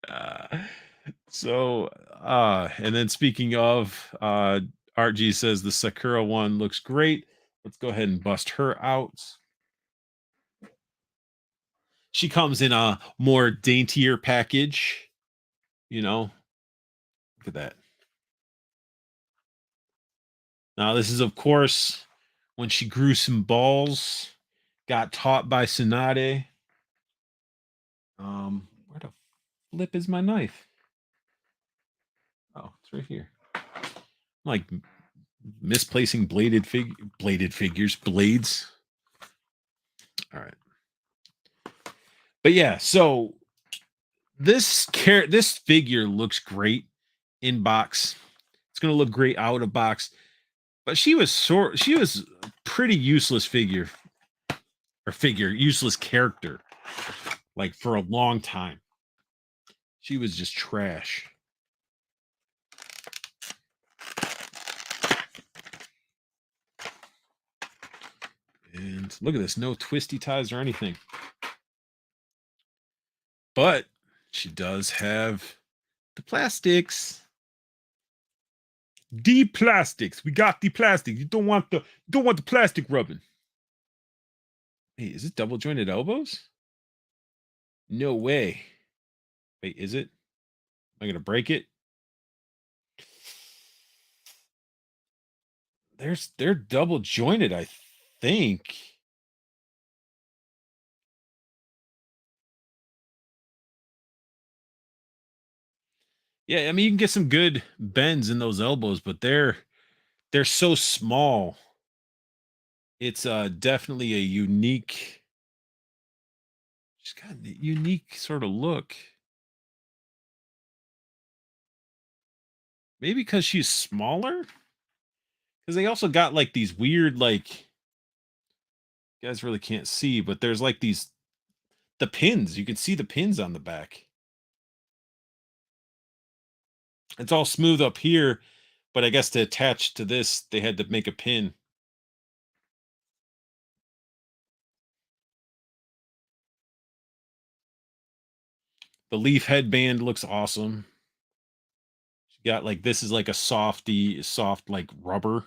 Uh, and then speaking of, RG says the Sakura one looks great. Let's go ahead and bust her out. She comes in a more daintier package, you know. Look at that. Now, this is, of course, when she grew some balls, got taught by Tsunade. Where the flip is my knife? Oh, it's right here. I'm like misplacing bladed figures, blades. All right. But yeah, so this figure looks great in box. It's gonna look great out of box. But she was a pretty useless useless character, like for a long time. She was just trash. And look at this, no twisty ties or anything. But she does have the plastics. The plastics. We got the plastic. You don't want the plastic rubbing. Hey, is it double jointed elbows? No way. Wait, is it? Am I gonna break it? They're double jointed, I think. Yeah, I mean you can get some good bends in those elbows, but they're so small. It's definitely a unique. She's got a unique sort of look. Maybe because she's smaller. Because they also got like these weird, like you guys really can't see, but there's like these the pins. You can see the pins on the back. It's all smooth up here, but I guess to attach to this, they had to make a pin. The leaf headband looks awesome. She got like this is like a soft like rubber.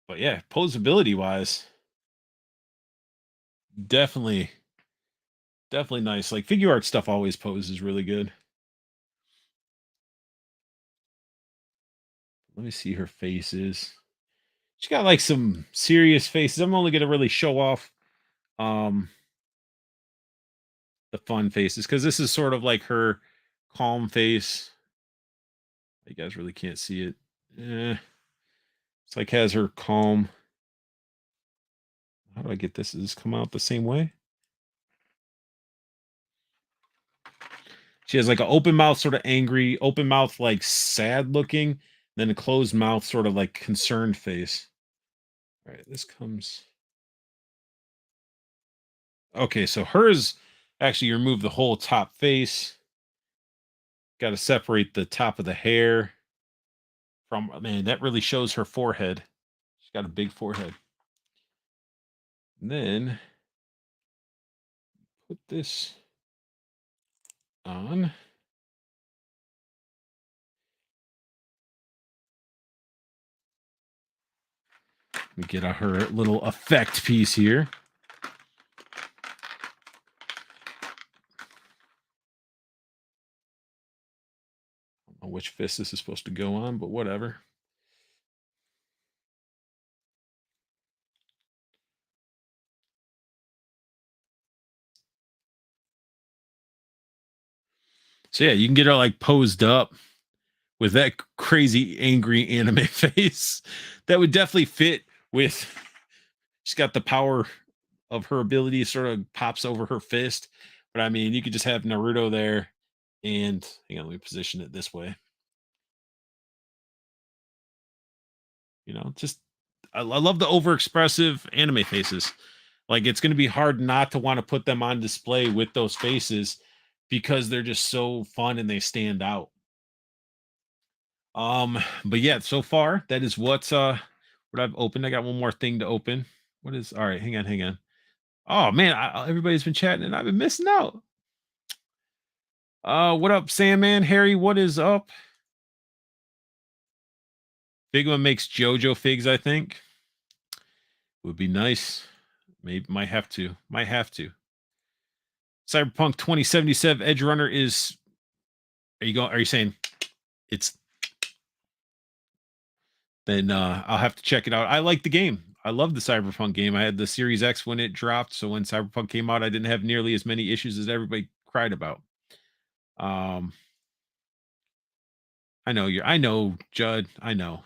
But yeah, posability wise, definitely, definitely nice. Like figure art stuff always poses really good. Let me see her faces. She got like some serious faces. I'm only gonna really show off um the fun faces because this is sort of like her calm face. You guys really can't see it. It's like has her calm. How do I get this? Does this come out the same way? She has like an open mouth, sort of angry, open mouth, like sad looking, then a closed mouth, sort of like concerned face. All right, this comes. Okay, so hers actually you remove the whole top face. Got to separate the top of the hair from. Man, that really shows her forehead. She's got a big forehead. And then put this on. We get her little effect piece here. I don't know which fist this is supposed to go on, but whatever. So yeah, you can get her like posed up with that crazy angry anime face. That would definitely fit with. She's got the power of her ability sort of pops over her fist. But I mean, you could just have Naruto there and hang on, let me position it this way. Just I love the overexpressive anime faces. Like it's going to be hard not to want to put them on display with those faces because they're just so fun and they stand out. But yeah, so far that is what I've opened. I got one more thing to open. What is all right? Hang on. Oh man, everybody's been chatting and I've been missing out. What up, Sandman? Harry, what is up? Big one makes JoJo figs, I think. Would be nice. Maybe might have to. Might have to. Cyberpunk 2077 Edge Runner is are you saying it's then I'll have to check it out. I like the game. I love the Cyberpunk game. I had the Series X when it dropped, so when Cyberpunk came out, I didn't have nearly as many issues as everybody cried about. Um I know, Judd. I know.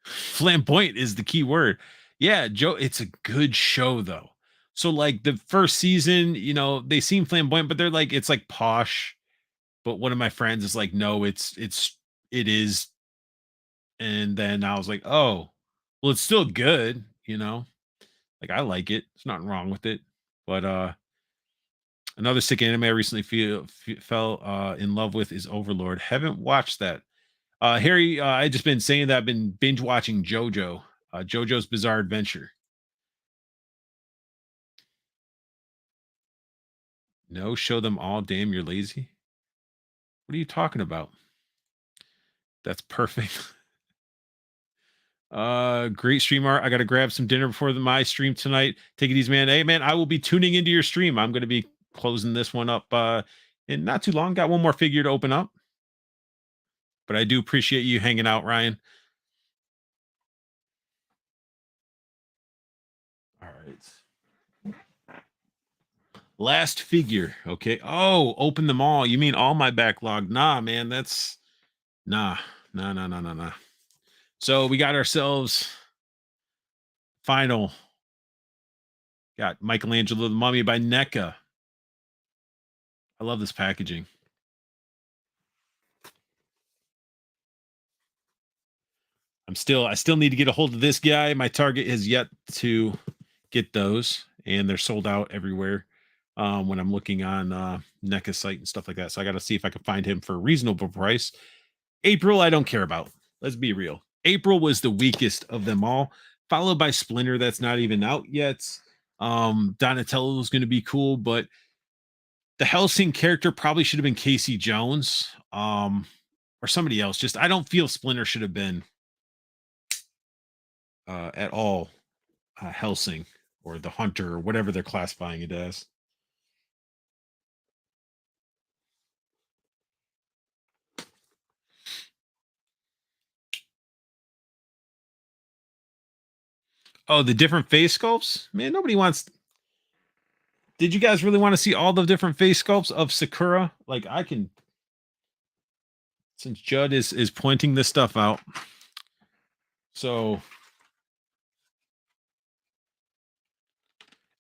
Flamboyant is the key word. Yeah, Joe, it's a good show though. So like the first season, they seem flamboyant, but they're like it's like posh. But one of my friends is like, no, it is. And then I was like, oh, well, it's still good, Like I like it. There's nothing wrong with it. But another sick anime I recently fell in love with is Overlord. Haven't watched that. Harry, I just been saying that I've been binge watching JoJo, JoJo's Bizarre Adventure. No, show them all. Damn, you're lazy. What are you talking about? That's perfect. Great stream art. I got to grab some dinner before my stream tonight. Take it easy, man. Hey, man, I will be tuning into your stream. I'm going to be closing this one up in not too long. Got one more figure to open up, but I do appreciate you hanging out, Ryan. All right. Last figure. Okay. Oh, open them all. You mean all my backlog? Nah, man. That's nah, nah. So we got ourselves final. Got Michelangelo the Mummy by Neca. I love this packaging. I still need to get a hold of this guy. My Target has yet to get those, and they're sold out everywhere. When I'm looking on NECA site and stuff like that. So I got to see if I can find him for a reasonable price. April, I don't care about. Let's be real. April was the weakest of them all, followed by Splinter. That's not even out yet. Donatello is going to be cool, but the Helsing character probably should have been Casey Jones, or somebody else. Just I don't feel Splinter should have been at all Helsing or the Hunter or whatever they're classifying it as. Oh, the different face sculpts? Man, nobody wants. Did you guys really want to see all the different face sculpts of Sakura? Like I can, since Judd is pointing this stuff out. So,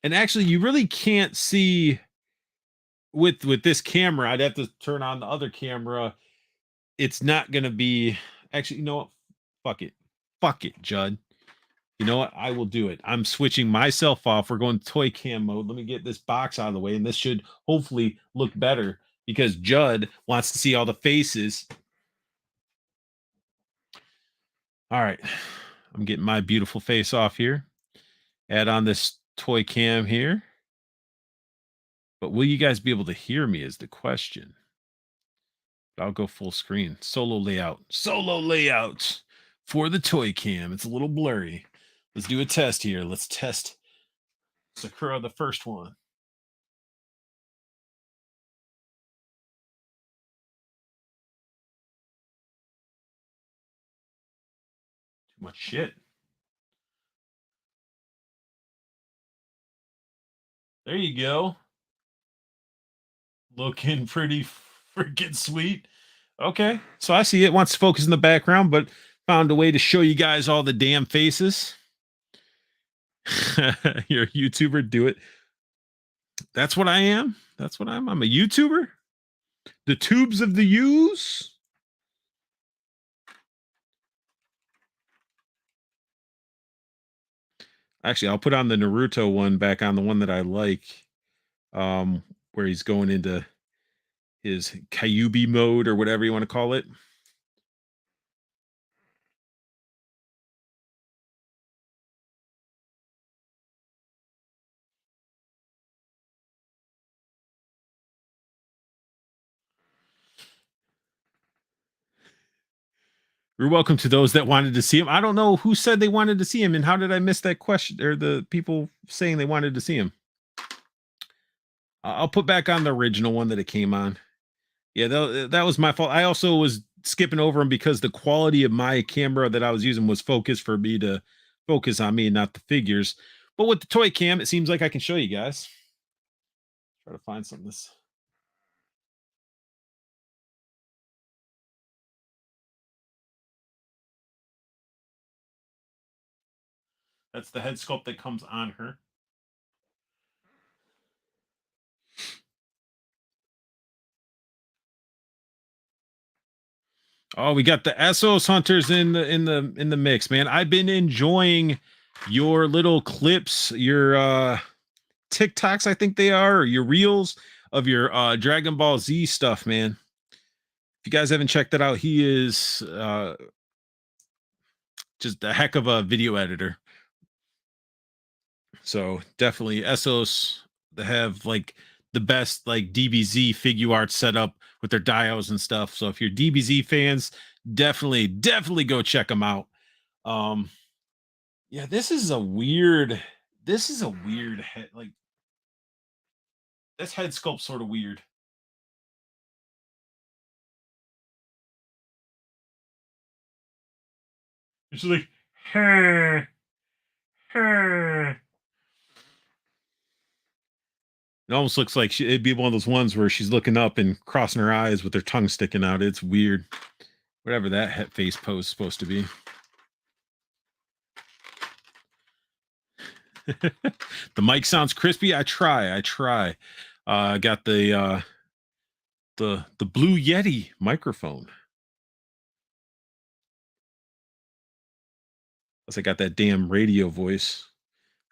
and actually, you really can't see with this camera. I'd have to turn on the other camera. It's not gonna be. Actually, you know what? Fuck it, Judd. You know what? I will do it. I'm switching myself off. We're going toy cam mode. Let me get this box out of the way, and this should hopefully look better because Judd wants to see all the faces. All right. I'm getting my beautiful face off here. Add on this toy cam here. But will you guys be able to hear me is the question. I'll go full screen. Solo layout. Solo layout for the toy cam. It's a little blurry. Let's do a test here. Let's test Sakura, the first one. Too much shit. There you go. Looking pretty freaking sweet. Okay. So I see it wants to focus in the background, but found a way to show you guys all the damn faces. You're a YouTuber, do it. That's what I am. That's what I'm. I'm a YouTuber. The tubes of the U's. Actually, I'll put on the Naruto one back on the one that I like. Where he's going into his Kyubi mode or whatever you want to call it. You're welcome to those that wanted to see him. I don't know who said they wanted to see him, and how did I miss that question or the people saying they wanted to see him? I'll put back on the original one that it came on. Yeah, that was my fault. I also was skipping over him because the quality of my camera that I was using was focused for me to focus on me and not the figures. But with the toy cam, it seems like I can show you guys. Try to find something. That's the head sculpt that comes on her. Oh, we got the Essos hunters in the mix, man. I've been enjoying your little clips, your TikToks, I think they are, or your reels of your Dragon Ball Z stuff, man. If you guys haven't checked that out, he is just a heck of a video editor. So definitely Essos, they have like the best like DBZ figure art setup with their dials and stuff. So if you're DBZ fans, definitely go check them out. Um yeah, this is a weird head, like this head sculpt sort of weird. It's like hey, hey. It almost looks like it'd be one of those ones where she's looking up and crossing her eyes with her tongue sticking out. It's weird. Whatever that face pose is supposed to be. The mic sounds crispy. I try. I got the Blue Yeti microphone. Plus, I got that damn radio voice.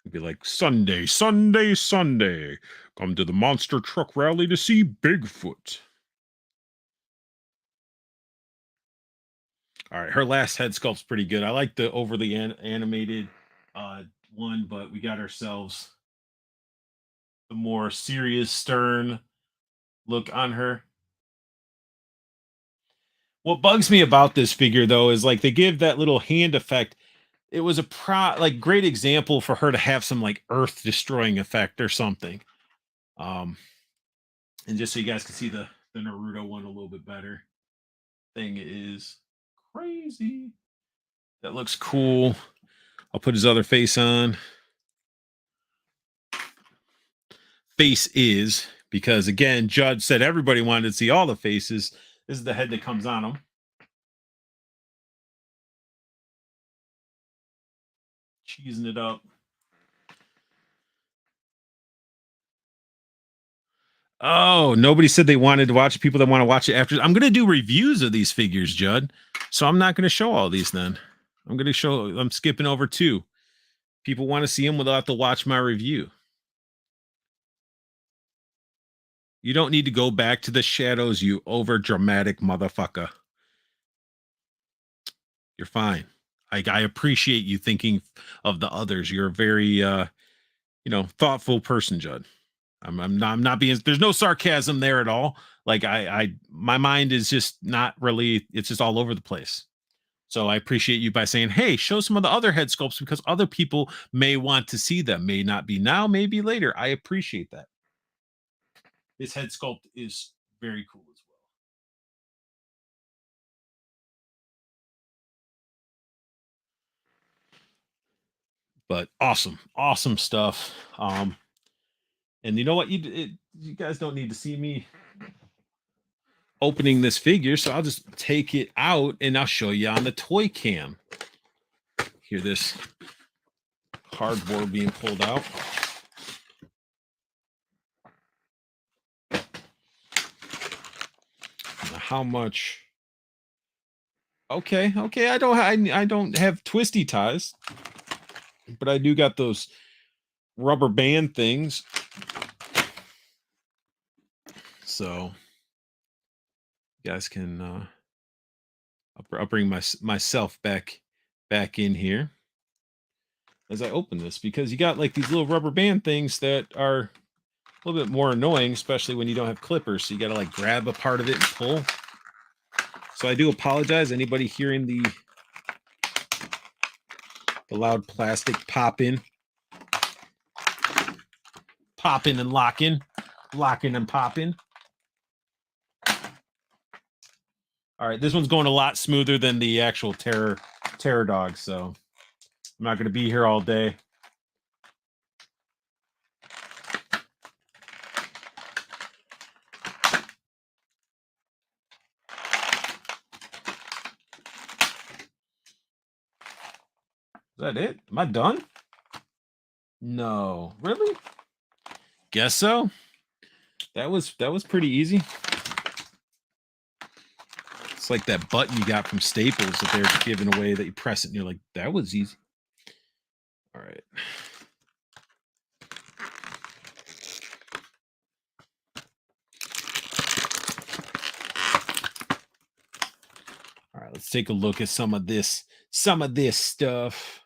It'd be like Sunday, Sunday, Sunday. Come to the monster truck rally to see Bigfoot. All right, her last head sculpt's pretty good. I like the overly animated one, but we got ourselves the more serious, stern look on her. What bugs me about this figure, though, is like they give that little hand effect. It was a great example for her to have some like earth destroying effect or something. And just so you guys can see the Naruto one a little bit better. Thing is crazy. That looks cool. I'll put his other face on. Face is because again, Judd said everybody wanted to see all the faces. This is the head that comes on him. Cheesing it up. Oh, nobody said they wanted to watch it. People that want to watch it after. I'm going to do reviews of these figures, Judd. So I'm not going to show all these then. I'm skipping over 2. People want to see them without to watch my review. You don't need to go back to the shadows, you over dramatic motherfucker. You're fine. I appreciate you thinking of the others. You're a very thoughtful person, Judd. I'm not being, there's no sarcasm there at all. Like my mind is just not really, it's just all over the place. So I appreciate you by saying, hey, show some of the other head sculpts because other people may want to see them. May not be now, maybe later. I appreciate that. This head sculpt is very cool as well. But awesome stuff. And you know what? You guys don't need to see me opening this figure, so I'll just take it out and I'll show you on the toy cam. Hear this cardboard being pulled out. Now, how much? Okay. I don't have twisty ties, but I do got those rubber band things. So you guys can I'll bring myself back in here as I open this, because you got like these little rubber band things that are a little bit more annoying, especially when you don't have clippers. So you got to like grab a part of it and pull. So I do apologize, anybody hearing the loud plastic popping and locking and popping. All right, this one's going a lot smoother than the actual terror dog, so I'm not going to be here all day. Is that it? Am I done? No, really? Guess so. That was pretty easy. It's like that button you got from Staples that they're giving away that you press it and you're like, that was easy. All right. All right, let's take a look at some of this stuff.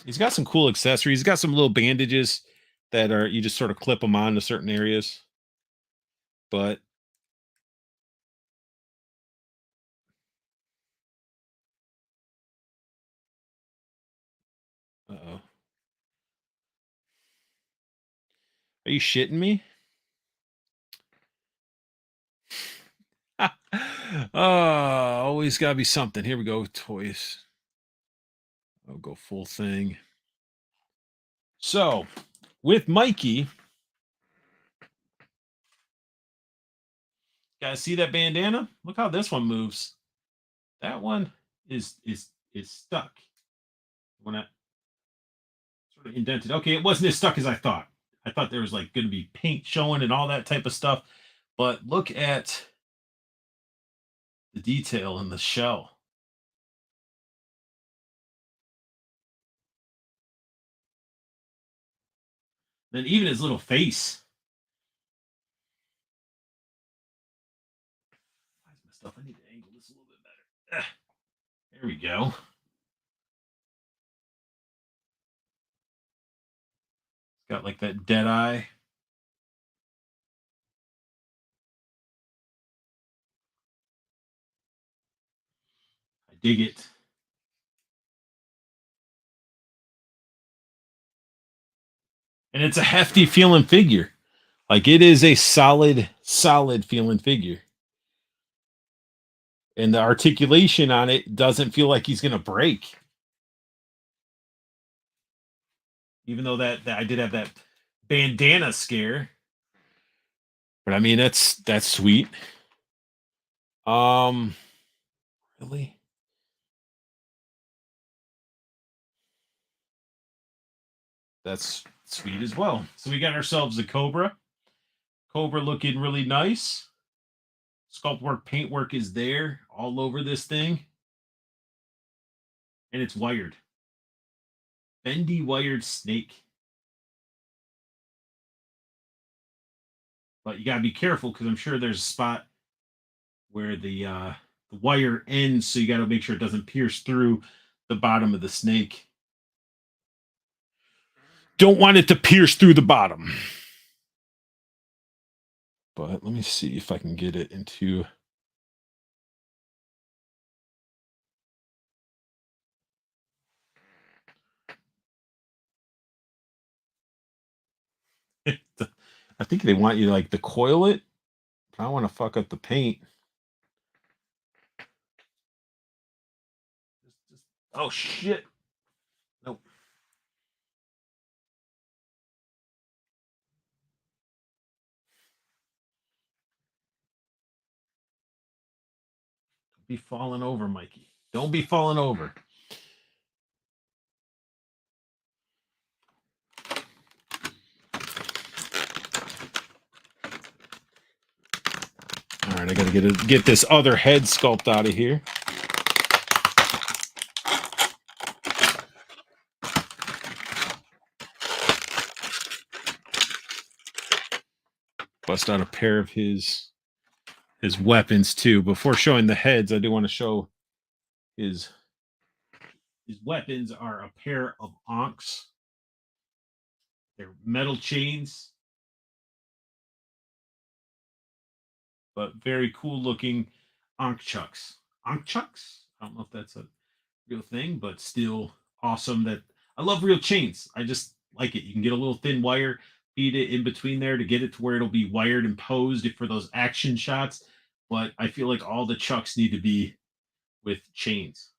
He's got some cool accessories. He's got some little bandages that are, you just sort of clip them on to certain areas. But uh-oh. Are you shitting me? Oh, always gotta be something. Here we go, toys. I'll go full thing. So with Mikey, Guys, see that bandana? Look how this one moves. That one is stuck. When I sort of indented. Okay, it wasn't as stuck as I thought. I thought there was like going to be paint showing and all that type of stuff. But look at the detail in the shell. Then even his little face. Stuff. I need to angle this a little bit better. There we go. It's got like that dead eye. I dig it. And it's a hefty feeling figure. Like it is a solid feeling figure. And the articulation on it doesn't feel like he's going to break. Even though that I did have that bandana scare. But I mean that's sweet. Really? That's sweet as well. So we got ourselves a Cobra. Cobra looking really nice. Sculpt work, paint work is there all over this thing. And it's wired. Bendy wired snake. But you got to be careful because I'm sure there's a spot where the wire ends, so you got to make sure it doesn't pierce through the bottom of the snake. Don't want it to pierce through the bottom. But let me see if I can get it into. I think they want you to like to coil it. I don't want to fuck up the paint. Oh shit. Nope. Don't be falling over, Mikey. Don't be falling over. All right, I got to get this other head sculpt out of here. Bust out a pair of his weapons too. Before showing the heads, I do want to show his weapons are a pair of onks. They're metal chains, but very cool looking onk chucks. Onk chucks? I don't know if that's a real thing, but still awesome. That I love real chains. I just like it. You can get a little thin wire, feed it in between there to get it to where it'll be wired and posed for those action shots. But I feel like all the chucks need to be with chains.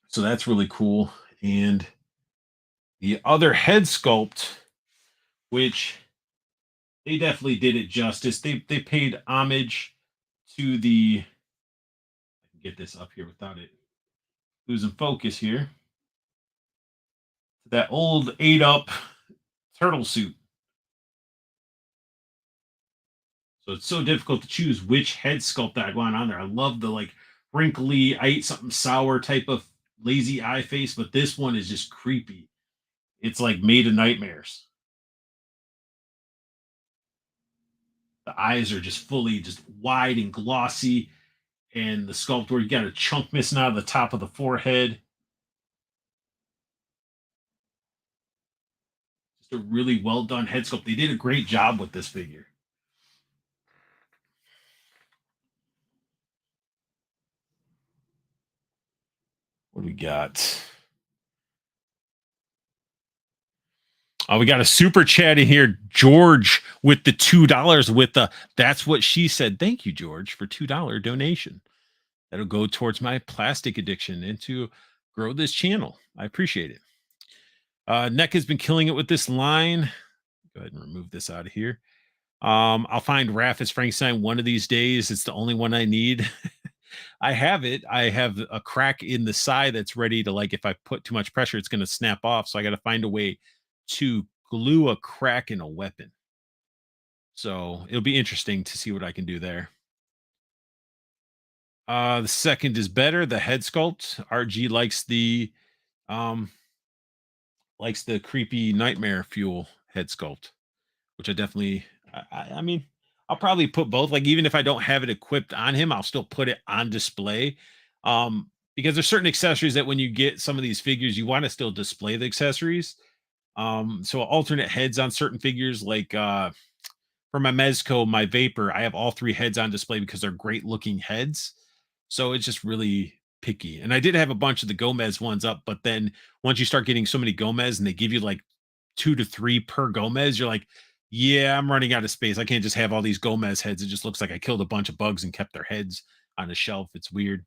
So that's really cool. And the other head sculpt, which they definitely did it justice. They paid homage to the. I can get this up here without it losing focus here. That old ate up turtle suit. So it's so difficult to choose which head sculpt I want on there. I love the like wrinkly, I ate something sour type of lazy eye face, but this one is just creepy. It's like made of nightmares. The eyes are just fully just wide and glossy, and the sculptor, you got a chunk missing out of the top of the forehead. Just a really well done head sculpt. They did a great job with this figure. What do we got? Oh, we got a super chat in here. George with the $2 with the that's what she said. Thank you, George, for $2 donation. That'll go towards my plastic addiction and to grow this channel. I appreciate it. Neca has been killing it with this line. Go ahead and remove this out of here. I'll find Raffus Frankenstein one of these days. It's the only one I need. I have it. I have a crack in the side that's ready to, like, if I put too much pressure, it's going to snap off. So I got to find a way to glue a crack in a weapon. So it'll be interesting to see what I can do there. The second is better. The head sculpt. RG um likes the creepy nightmare fuel head sculpt, which I definitely. I mean, I'll probably put both. Like, even if I don't have it equipped on him, I'll still put it on display. Because there's certain accessories that when you get some of these figures, you want to still display the accessories. So alternate heads on certain figures, like for my Mezco, my Vapor, I have all three heads on display because they're great looking heads. So it's just really picky. And I did have a bunch of the Gomez ones up, but then once you start getting so many Gomez and they give you like 2 to 3 per Gomez, you're like, yeah, I'm running out of space. I can't just have all these Gomez heads. It just looks like I killed a bunch of bugs and kept their heads on a shelf. It's weird.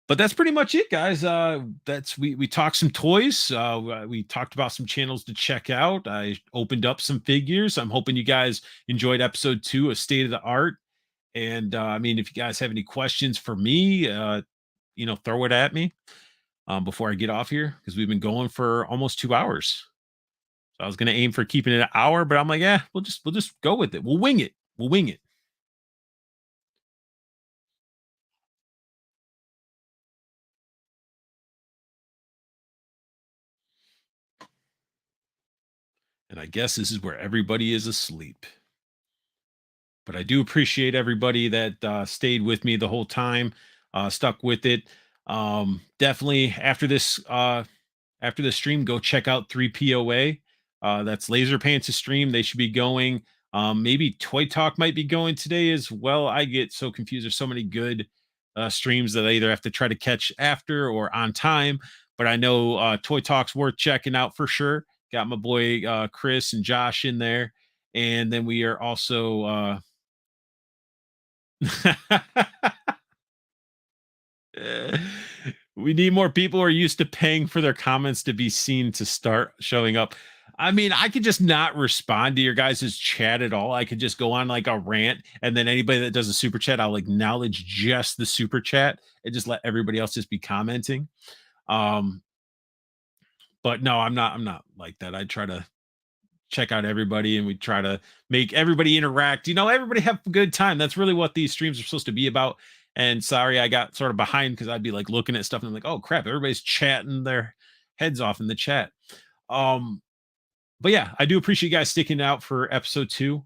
But that's pretty much it, guys. That's we talked some toys. We talked about some channels to check out. I opened up some figures. I'm hoping you guys enjoyed episode 2 of State of the Art. And I mean, if you guys have any questions for me, throw it at me before I get off here, because we've been going for almost 2 hours. So I was gonna aim for keeping it an hour, but I'm like, yeah, we'll just go with it. We'll wing it. We'll wing it. And I guess this is where everybody is asleep. But I do appreciate everybody that stayed with me the whole time, stuck with it. Definitely after the stream, go check out 3POA. That's Laser Pants' stream. They should be going. Maybe Toy Talk might be going today as well. I get so confused. There's so many good streams that I either have to try to catch after or on time. But I know Toy Talk's worth checking out for sure. Got my boy Chris and Josh in there. And then we are also we need more people who are used to paying for their comments to be seen to start showing up. I mean, I could just not respond to your guys' chat at all. I could just go on like a rant, and then anybody that does a super chat, I'll acknowledge just the super chat and just let everybody else just be commenting. Um, but no, I'm not like that. I try to check out everybody and we try to make everybody interact, everybody have a good time. That's really what these streams are supposed to be about. And sorry, I got sort of behind because I'd be like looking at stuff and I'm like, oh crap, everybody's chatting their heads off in the chat. um but yeah, I do appreciate you guys sticking out for episode 2.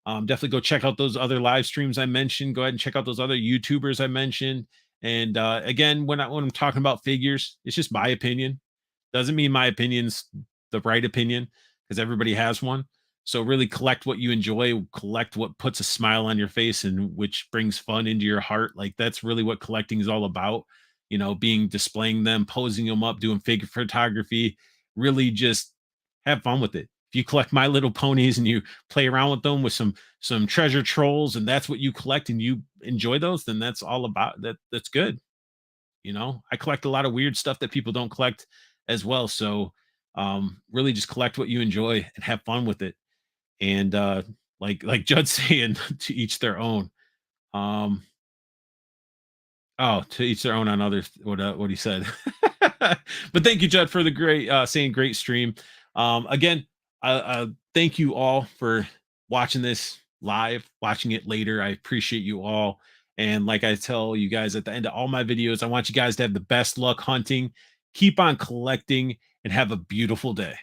Definitely go check out those other live streams I mentioned. Go ahead and check out those other YouTubers I mentioned. And again, when I'm talking about figures, it's just my opinion. Doesn't mean my opinion's the right opinion, because everybody has one. So really collect what you enjoy, collect what puts a smile on your face and which brings fun into your heart. Like, that's really what collecting is all about. Being displaying them, posing them up, doing figure photography. Really just have fun with it. If you collect My Little Ponies and you play around with them with some treasure trolls, and that's what you collect and you enjoy those, then that's all about that. That's good. I collect a lot of weird stuff that people don't collect as well. So really just collect what you enjoy and have fun with it. And like Judd's saying, to each their own. um to each their own on others, what he said. But thank you, Judd, for the great saying great stream. Again, thank you all for watching this live, watching it later. I appreciate you all. And like I tell you guys at the end of all my videos, I want you guys to have the best luck hunting, keep on collecting, and have a beautiful day.